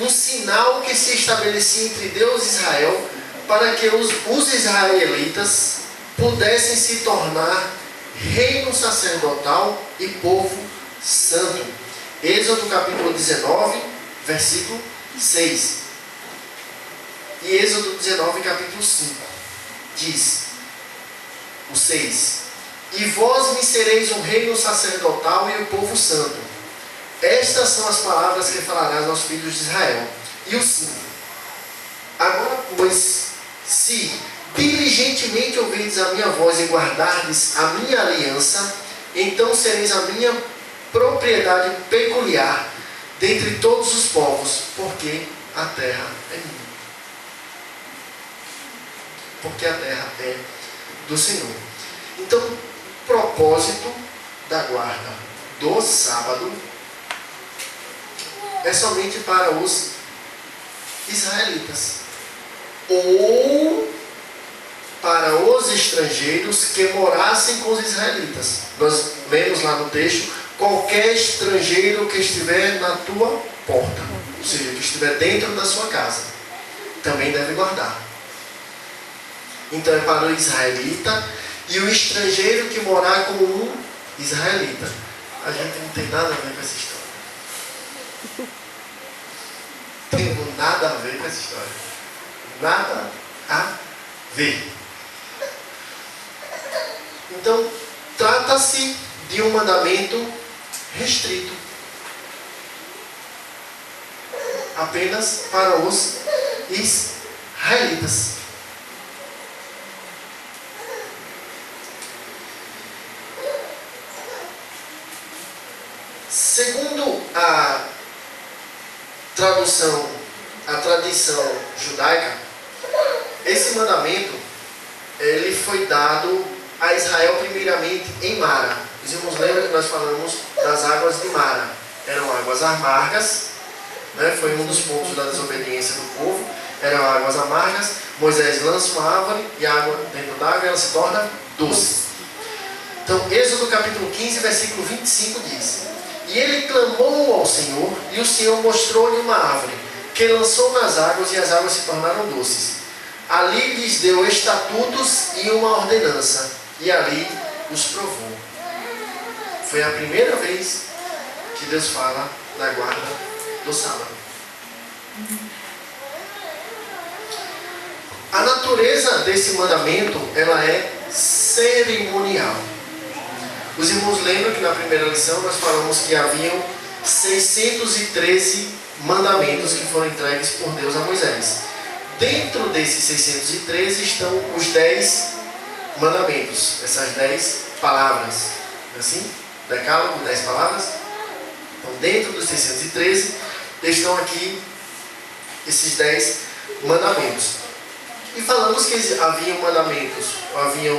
Um sinal que se estabelecia entre Deus e Israel para que os israelitas pudessem se tornar reino sacerdotal e povo santo. Êxodo capítulo 19, versículo 6. E Êxodo 19, capítulo 5. Diz, o 6: e vós me sereis um reino sacerdotal e o povo santo. Estas são as palavras que falarás aos filhos de Israel. E o 5: agora, pois, se diligentemente ouvirdes a minha voz e guardardes a minha aliança, então sereis a minha propriedade peculiar dentre todos os povos, porque a terra é minha. Porque a terra é do Senhor. Então, o propósito da guarda do sábado é somente para os israelitas ou para os estrangeiros que morassem com os israelitas. Nós lemos lá no texto: qualquer estrangeiro que estiver na tua porta, ou seja, que estiver dentro da sua casa, também deve guardar. Então é para o israelita e o estrangeiro que morar com um israelita. A gente não tem nada a ver com essa história. Temos nada a ver com essa história. Nada a ver. Então, trata-se de um mandamento restrito. Apenas para os israelitas. Segundo a tradição judaica, esse mandamento ele foi dado a Israel primeiramente em Mara. Os irmãos lembram que nós falamos das águas de Mara? Eram águas amargas, né? Foi um dos pontos da desobediência do povo. Eram águas amargas. Moisés lança uma árvore e a água dentro da água ela se torna doce. Então, Êxodo capítulo 15, versículo 25 diz: e ele clamou ao Senhor, e o Senhor mostrou-lhe uma árvore, que lançou nas águas, e as águas se tornaram doces. Ali lhes deu estatutos e uma ordenança, e ali os provou. Foi a primeira vez que Deus fala da guarda do sábado. A natureza desse mandamento, ela é cerimonial. Os irmãos lembram que na primeira lição nós falamos que haviam 613 mandamentos que foram entregues por Deus a Moisés. Dentro desses 613 estão os 10 mandamentos, essas 10 palavras. Assim? Decálogo, 10 palavras. Então, dentro dos 613 estão aqui esses 10 mandamentos. E falamos que haviam mandamentos, haviam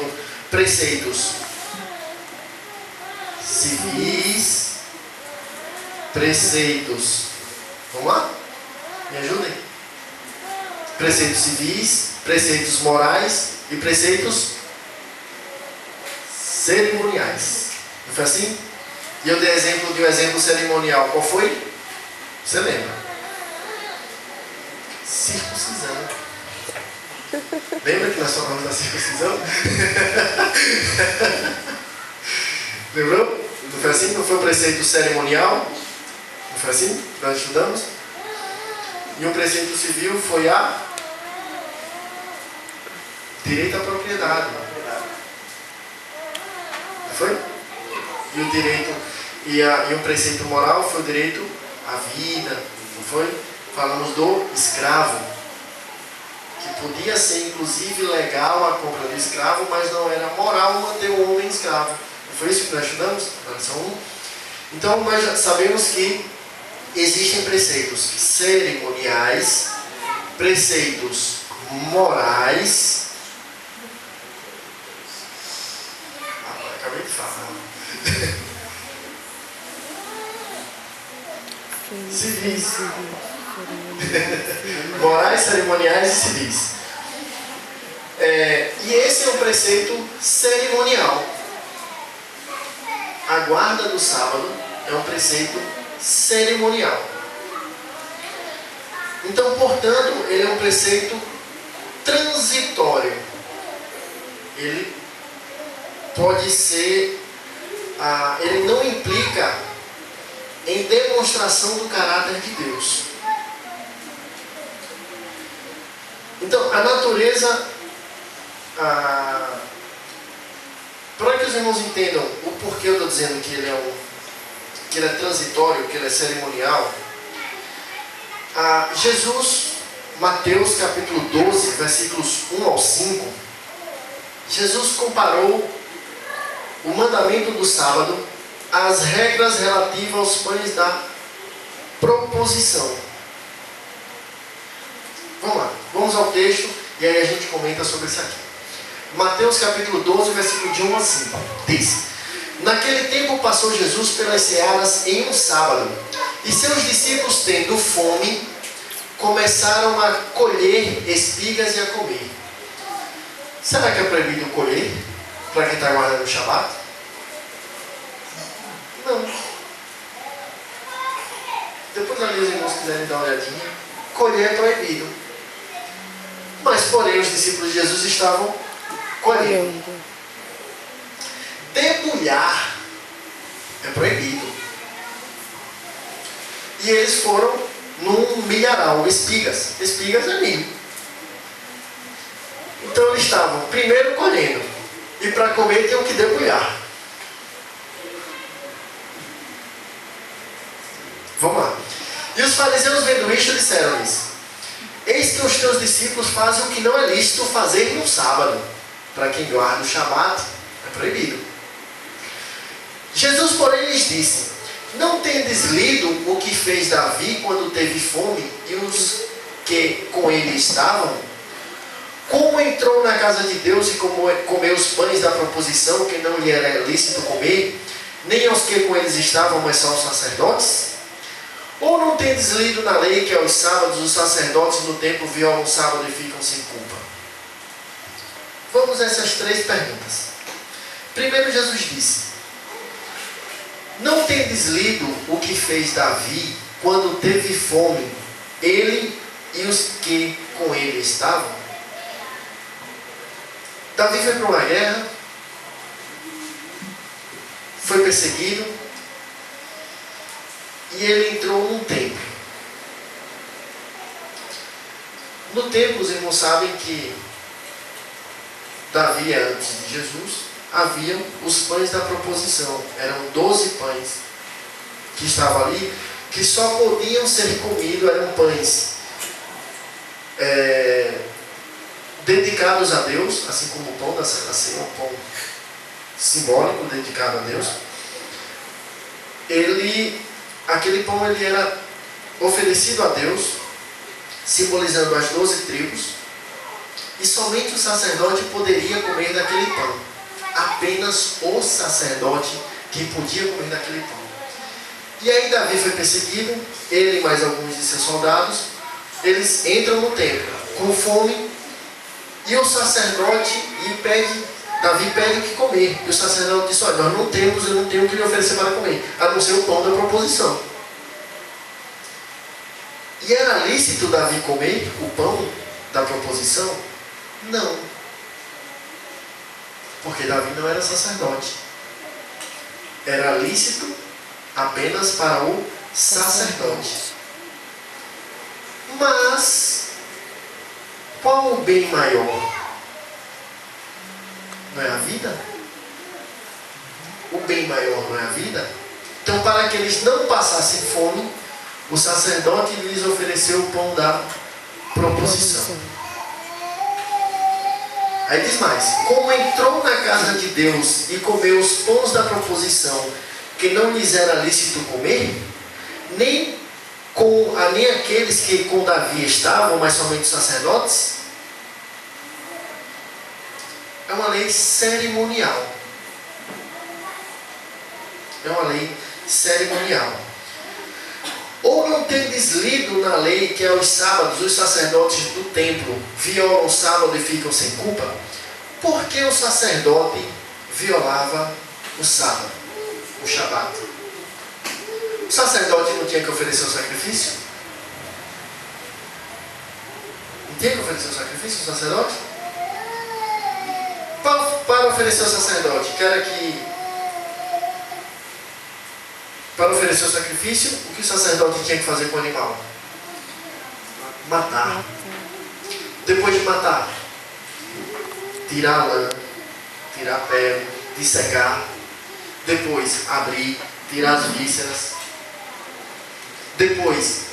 preceitos civis, preceitos. Vamos lá? Me ajudem. Preceitos civis, preceitos morais e preceitos cerimoniais. Não foi assim? E eu dei exemplo de um exemplo cerimonial. Qual foi? Você lembra? Circuncisão. Lembra que nós falamos da circuncisão? Lembrou? Não foi assim? Não foi o preceito cerimonial? Não foi assim? Nós estudamos? E o preceito civil foi a direito à propriedade. Não foi? E o direito e o preceito moral foi o direito à vida. Não foi? Falamos do escravo, que podia ser inclusive legal a compra do escravo, mas não era moral manter o homem escravo. Não foi isso que nós estudamos na lição 1? Então nós já sabemos que existem preceitos cerimoniais, preceitos morais. Acabei de falar. Civis. Morais, cerimoniais e civis. E esse é um preceito cerimonial. A guarda do sábado é um preceito cerimonial. Então, portanto, ele é um preceito transitório. Ele pode ser, ele não implica em demonstração do caráter de Deus. Então, a natureza, para que os irmãos entendam o porquê eu estou dizendo que ele é transitório, que ele é cerimonial, Jesus, Mateus capítulo 12, versículos 1 ao 5, Jesus comparou o mandamento do sábado às regras relativas aos pães da proposição. Vamos lá, vamos ao texto e aí a gente comenta sobre isso aqui. Mateus capítulo 12, versículo de 1 a 5, diz: Naquele tempo passou Jesus pelas searas em um sábado, e seus discípulos, tendo fome, começaram a colher espigas e a comer. Será que é proibido colher para quem está guardando o Shabat? Não. Depois ali os irmãos quiserem dar uma olhadinha, colher é proibido. Mas porém os discípulos de Jesus estavam colhendo. Debulhar é proibido. E eles foram num milharal, espigas. Espigas é milho. Então eles estavam primeiro colhendo. E para comer tinham que debulhar. Vamos lá. E os fariseus vendo isto disseram-lhes: Eis que os teus discípulos fazem o que não é lícito fazer no sábado. Para quem guarda o Shabat, é proibido. Jesus, porém, lhes disse: Não tendes lido o que fez Davi quando teve fome e os que com ele estavam? Como entrou na casa de Deus e comeu os pães da proposição que não lhe era lícito comer, nem aos que com eles estavam, mas só aos sacerdotes? Ou não tendes lido na lei que aos sábados os sacerdotes no templo violam o sábado e ficam sem culpa? Vamos a essas três perguntas. Primeiro, Jesus disse: Não tendes lido o que fez Davi quando teve fome, ele e os que com ele estavam? Davi foi para uma guerra, foi perseguido, e ele entrou num templo. No templo, os irmãos sabem que Davi, antes de Jesus, haviam os pães da proposição. Eram 12 pães que estavam ali, que só podiam ser comidos, eram pães dedicados a Deus, assim como o pão da Santa Ceia, um pão simbólico dedicado a Deus. Aquele pão ele era oferecido a Deus, simbolizando as 12 tribos, e somente o sacerdote poderia comer daquele pão. Apenas o sacerdote que podia comer daquele pão. E aí Davi foi perseguido, ele e mais alguns de seus soldados, eles entram no templo com fome, e o sacerdote Davi pede o que comer. E o sacerdote diz: olha, eu não tenho o que lhe oferecer para comer, a não ser o pão da proposição. E era lícito Davi comer o pão da proposição? Não. Porque Davi não era sacerdote. Era lícito apenas para o sacerdote. Mas qual o bem maior? Não é a vida? O bem maior não é a vida? Então, para que eles não passassem fome, o sacerdote lhes ofereceu o pão da proposição. Aí diz mais: como entrou na casa de Deus e comeu os pães da proposição, que não lhes era lícito comer, nem aqueles que com Davi estavam, mas somente os sacerdotes. É uma lei cerimonial. É uma lei cerimonial. Ou não tendes lido na lei que aos sábados os sacerdotes do templo violam o sábado e ficam sem culpa? Por que o sacerdote violava o sábado, o Shabat? O sacerdote não tinha que oferecer o sacrifício? Não tinha que oferecer o sacrifício, o sacerdote? Para oferecer o sacerdote, para oferecer o sacrifício, o que o sacerdote tinha que fazer com o animal? Matar. Depois de matar, tirar a lã, tirar a pele, dissecar. Depois, abrir, tirar as vísceras. Depois,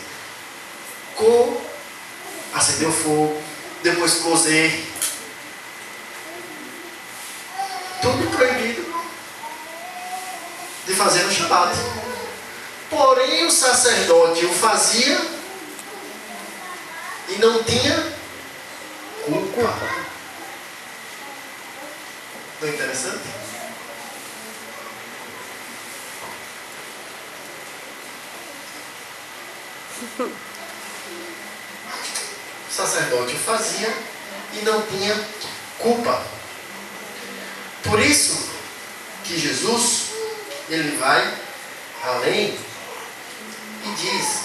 acender o fogo. Depois, cozer. Tudo proibido de fazer no Shabat. Porém, o sacerdote o fazia e não tinha culpa. Não é interessante? O sacerdote o fazia e não tinha culpa. Por isso que Jesus, ele vai além e diz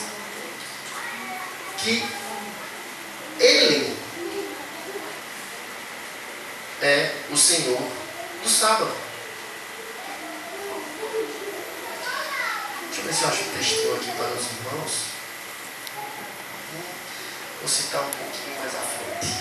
que ele é o Senhor do sábado. Deixa eu ver se eu acho um textinho aqui para os irmãos. Vou citar um pouquinho mais à frente.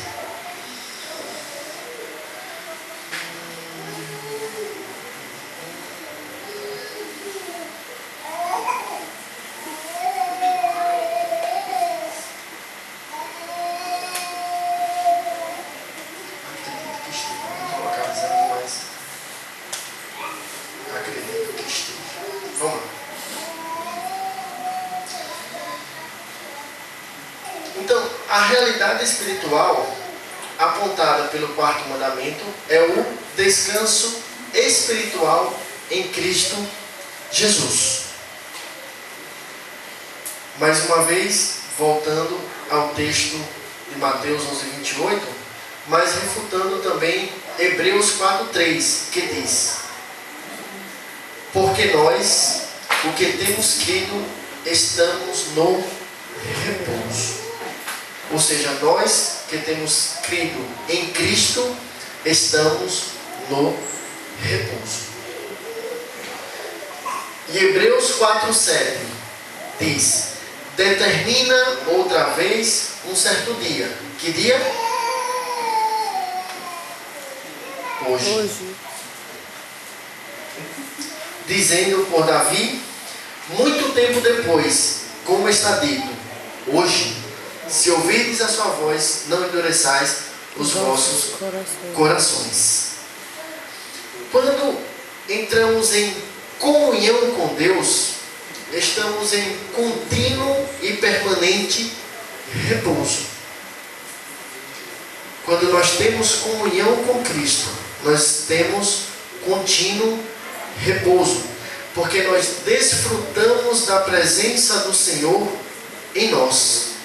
A realidade espiritual apontada pelo quarto mandamento é o descanso espiritual em Cristo Jesus. Mais uma vez, voltando ao texto de Mateus 11:28, mas refutando também Hebreus 4:3, que diz: porque nós, o que temos crido, estamos no repouso. Ou seja, nós que temos crido em Cristo, estamos no repouso. E Hebreus 4:7 diz: determina outra vez um certo dia. Que dia? Hoje. Dizendo por Davi, muito tempo depois, como está dito, hoje, se ouvirdes a sua voz, não endureçais os vossos corações. Quando entramos em comunhão com Deus, estamos em contínuo e permanente repouso. Quando nós temos comunhão com Cristo, nós temos contínuo repouso, porque nós desfrutamos da presença do Senhor em nós.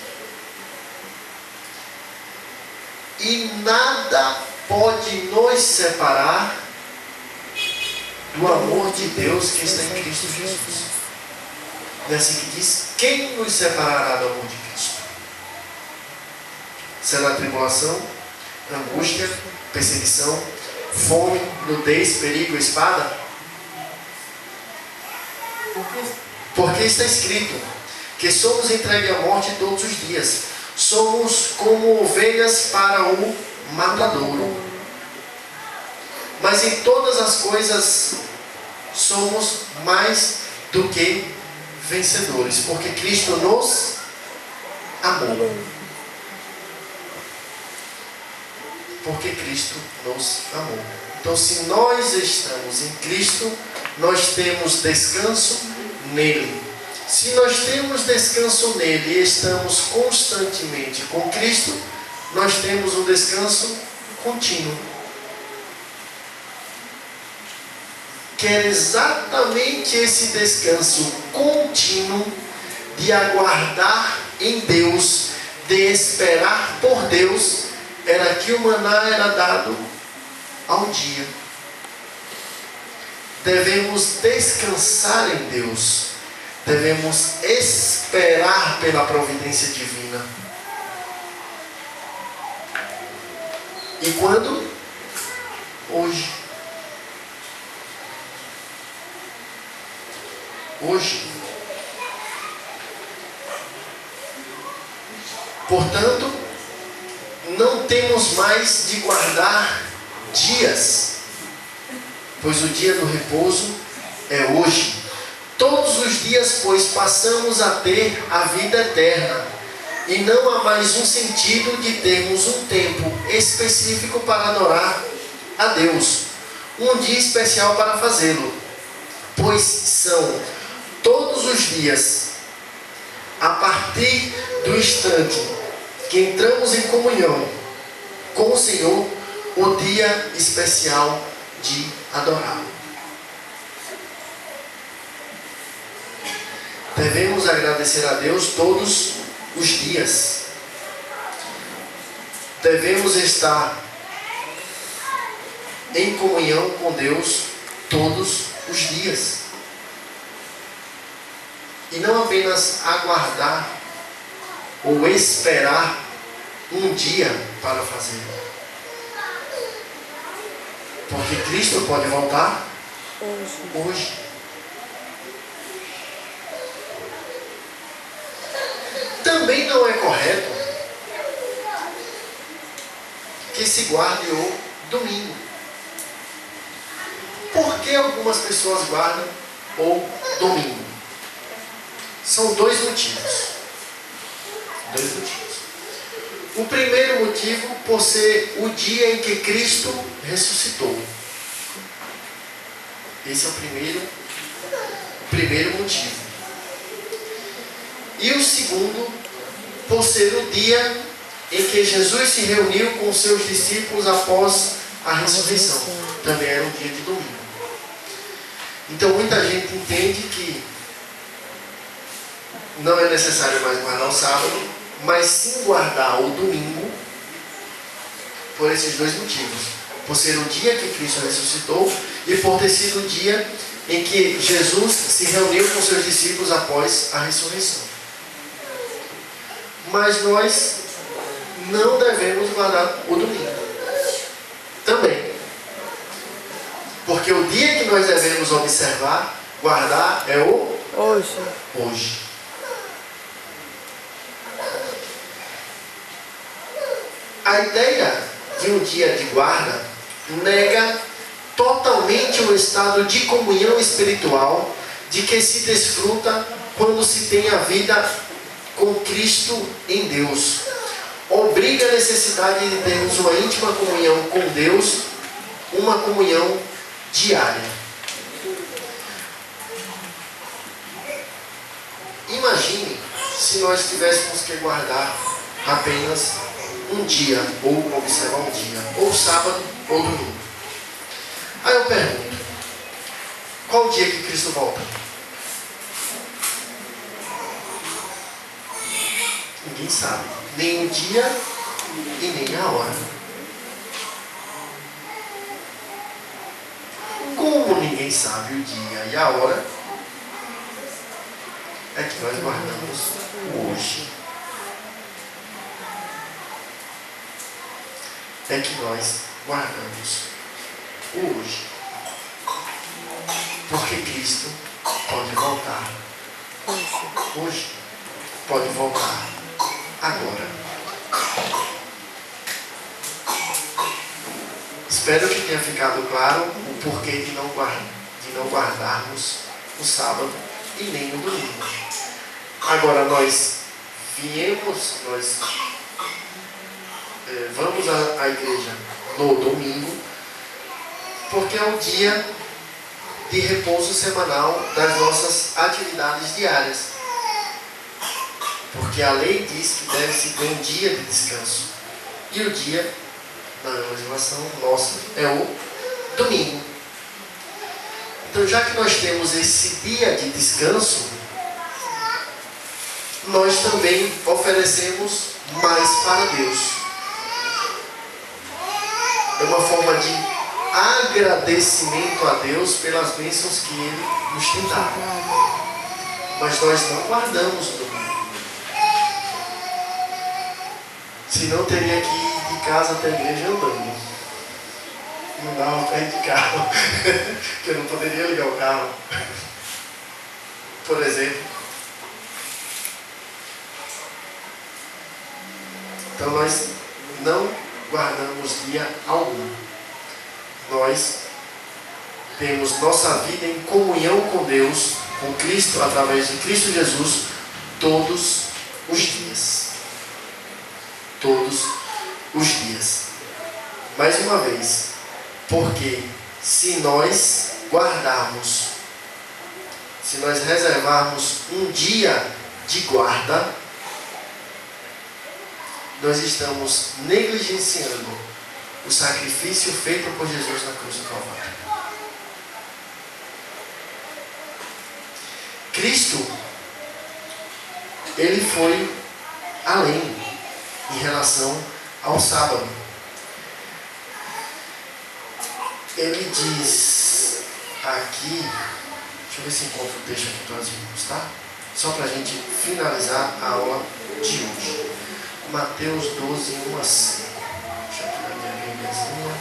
E nada pode nos separar do amor de Deus que está em Cristo Jesus. Não é assim que diz? Quem nos separará do amor de Cristo? Será tribulação, angústia, perseguição, fome, nudez, perigo, espada? Porque está escrito que somos entregues à morte todos os dias. Somos como ovelhas para o matadouro. Mas em todas as coisas somos mais do que vencedores, porque Cristo nos amou. Porque Cristo nos amou. Então, se nós estamos em Cristo, nós temos descanso nele. Se nós temos descanso nele e estamos constantemente com Cristo, nós temos um descanso contínuo. Que é exatamente esse descanso contínuo de aguardar em Deus, de esperar por Deus, era que o maná era dado ao dia. Devemos descansar em Deus. Devemos esperar pela providência divina. E quando? Hoje. Hoje. Portanto, não temos mais de guardar dias, pois o dia do repouso é hoje. Todos os dias, pois, passamos a ter a vida eterna, e não há mais um sentido de termos um tempo específico para adorar a Deus, um dia especial para fazê-lo, pois são todos os dias, a partir do instante que entramos em comunhão com o Senhor, o dia especial de adorá-lo. Devemos agradecer a Deus todos os dias. Devemos estar em comunhão com Deus todos os dias. E não apenas aguardar ou esperar um dia para fazer. Porque Cristo pode voltar hoje. Também não é correto que se guarde o domingo. Por que algumas pessoas guardam o domingo? São dois motivos. O primeiro motivo, por ser o dia em que Cristo ressuscitou. Esse é o primeiro motivo. E o segundo, por ser o dia em que Jesus se reuniu com seus discípulos após a ressurreição. Também era um dia de domingo. Então muita gente entende que não é necessário mais guardar o sábado, mas sim guardar o domingo por esses dois motivos. Por ser o dia que Cristo ressuscitou e por ter sido o dia em que Jesus se reuniu com seus discípulos após a ressurreição. Mas nós não devemos guardar o domingo também. Porque o dia que nós devemos observar, guardar, é o hoje. A ideia de um dia de guarda nega totalmente o estado de comunhão espiritual de que se desfruta quando se tem a vida com Cristo em Deus. Obriga a necessidade de termos uma íntima comunhão com Deus, uma comunhão diária. Imagine se nós tivéssemos que guardar apenas um dia, ou observar um dia, ou sábado ou domingo. Aí eu pergunto, qual o dia que Cristo volta? Ninguém sabe, nem o dia e nem a hora. Como ninguém sabe o dia e a hora, é que nós guardamos hoje. É que nós guardamos hoje. Porque Cristo pode voltar hoje. Pode voltar agora. Espero que tenha ficado claro o porquê de não guardarmos o sábado e nem o domingo. Agora nós vamos à igreja no domingo, porque é o dia de repouso semanal das nossas atividades diárias. Porque a lei diz que deve-se ter um dia de descanso. E o dia da legislação nossa é o domingo. Então, já que nós temos esse dia de descanso, nós também oferecemos mais para Deus. É uma forma de agradecimento a Deus pelas bênçãos que Ele nos tem dado. Mas nós não guardamos o domingo. Senão teria que ir de casa até a igreja andando. Não dava para ir de carro, que eu não poderia ligar o carro. Por exemplo. Então nós não guardamos dia algum. Nós temos nossa vida em comunhão com Deus, com Cristo, através de Cristo Jesus, todos os dias. Todos os dias. Mais uma vez, porque se nós guardarmos, se nós reservarmos um dia de guarda, nós estamos negligenciando o sacrifício feito por Jesus na cruz do Calvário. Cristo, Ele foi além em relação ao sábado. Ele diz aqui, deixa eu ver se encontro o texto aqui para nós irmos, tá? Só para a gente finalizar a aula de hoje. Mateus 12, 1 a 5. Deixa eu aqui na minha Bíbliazinha.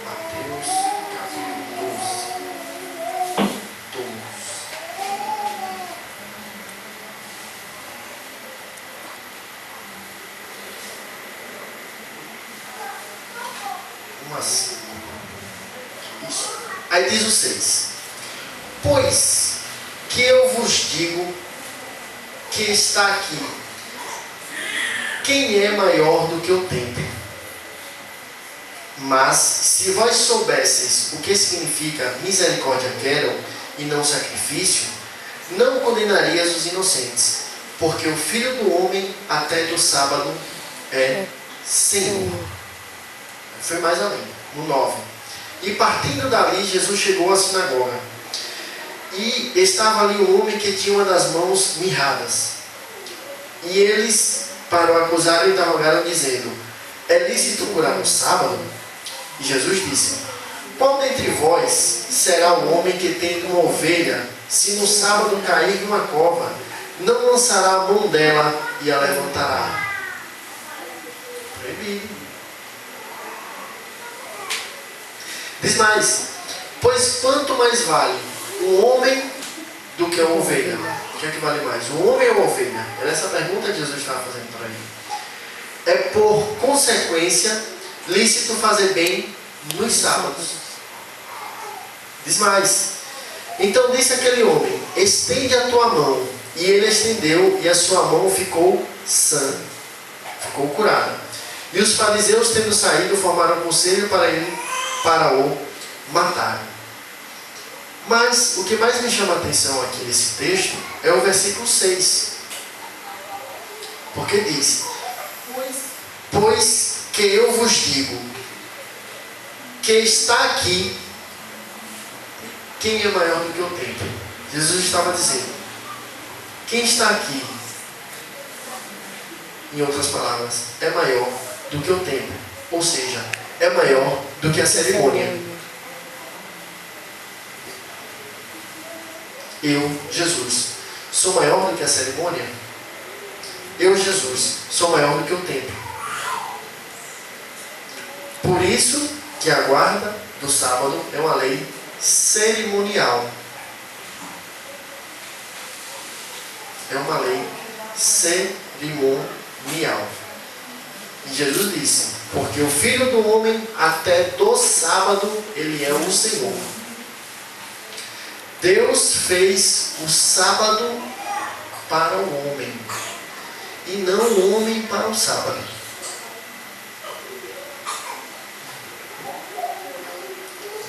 Mateus, capítulo 12. 1 a 5. Isso. Aí diz o 6. Pois que eu vos digo que está aqui, quem é maior do que o templo? Mas se vós soubesseis o que significa misericórdia quero e não sacrifício, não condenarias os inocentes, porque o Filho do Homem até do sábado é Senhor. Foi mais além, no 9. E partindo dali, Jesus chegou à sinagoga. E estava ali um homem que tinha uma das mãos mirradas. E eles, para o acusar, interrogaram, dizendo: é lícito curar no sábado? E Jesus disse: qual dentre vós será o homem que, tendo uma ovelha, se no sábado cair numa cova, não lançará a mão dela e a levantará? Proibido. Diz mais: pois quanto mais vale um homem do que uma ovelha? O que é que vale mais? Um homem ou uma ovelha? Era essa a pergunta que Jesus estava fazendo para ele. É por consequência lícito fazer bem nos sábados. Diz mais. Então disse aquele homem: estende a tua mão. E ele estendeu, e a sua mão ficou sã, ficou curada. E os fariseus, tendo saído, formaram conselho para o matar. Mas o que mais me chama a atenção aqui nesse texto é o versículo 6. Porque diz: pois que eu vos digo, que está aqui quem é maior do que o templo. Jesus estava dizendo: quem está aqui, em outras palavras, é maior do que o templo. Ou seja, é maior do que a cerimônia. Eu, Jesus, sou maior do que a cerimônia? Eu, Jesus, sou maior do que o templo. Por isso que a guarda do sábado é uma lei cerimonial. É uma lei cerimonial. E Jesus disse: porque o Filho do Homem até do sábado ele é o Senhor. Deus fez o sábado para o homem e não o homem para o sábado.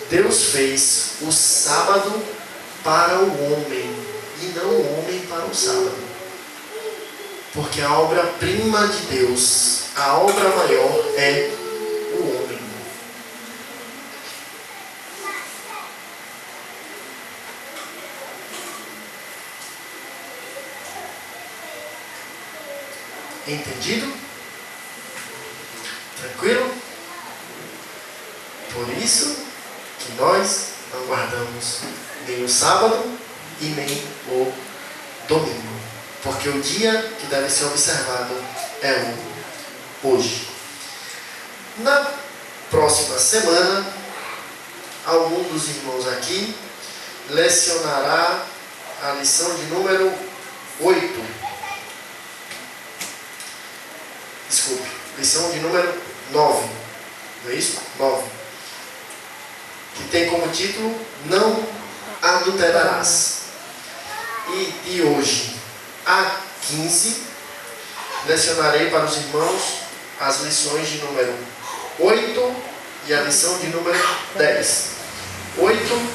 Deus fez o sábado para o homem e não o homem para o sábado. Porque a obra-prima de Deus, a obra maior é o homem. Entendido? Tranquilo? Por isso que nós não guardamos nem o sábado e nem o domingo. Porque o dia que deve ser observado é o hoje. Na próxima semana, algum dos irmãos aqui lecionará a lição de número 8. Desculpe, lição de número 9. Não é isso? 9. Que tem como título: Não adulterarás. E de hoje a 15, lecionarei para os irmãos as lições de número 8 e a lição de número 10. 8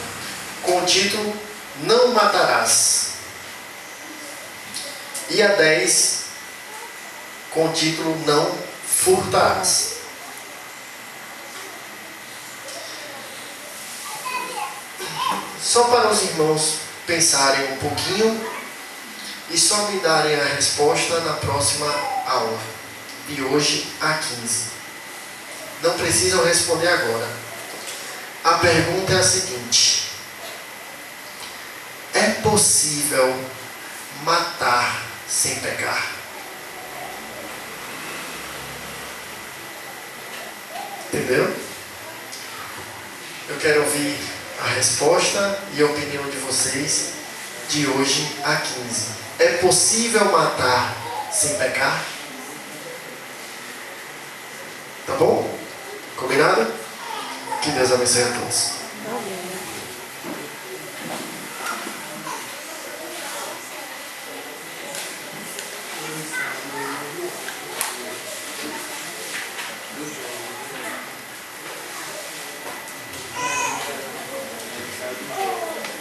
com o título: Não matarás. E a 10 com o título: Não furtarás. Só para os irmãos pensarem um pouquinho e só me darem a resposta na próxima aula, de hoje a 15. Não precisam responder agora. A pergunta é a seguinte: é possível matar sem pecar? Entenderam? Eu quero ouvir a resposta e a opinião de vocês de hoje a 15. É possível matar sem pecar? Tá bom? Combinado? Que Deus abençoe a todos. Amém.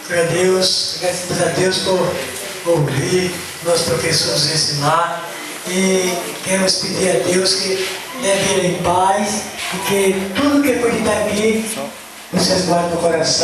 Glória a Deus, graças a Deus por ouvir nosso professor nos ensinar, e queremos pedir a Deus que leve ele em paz e que tudo que foi dito aqui vocês guardem no coração.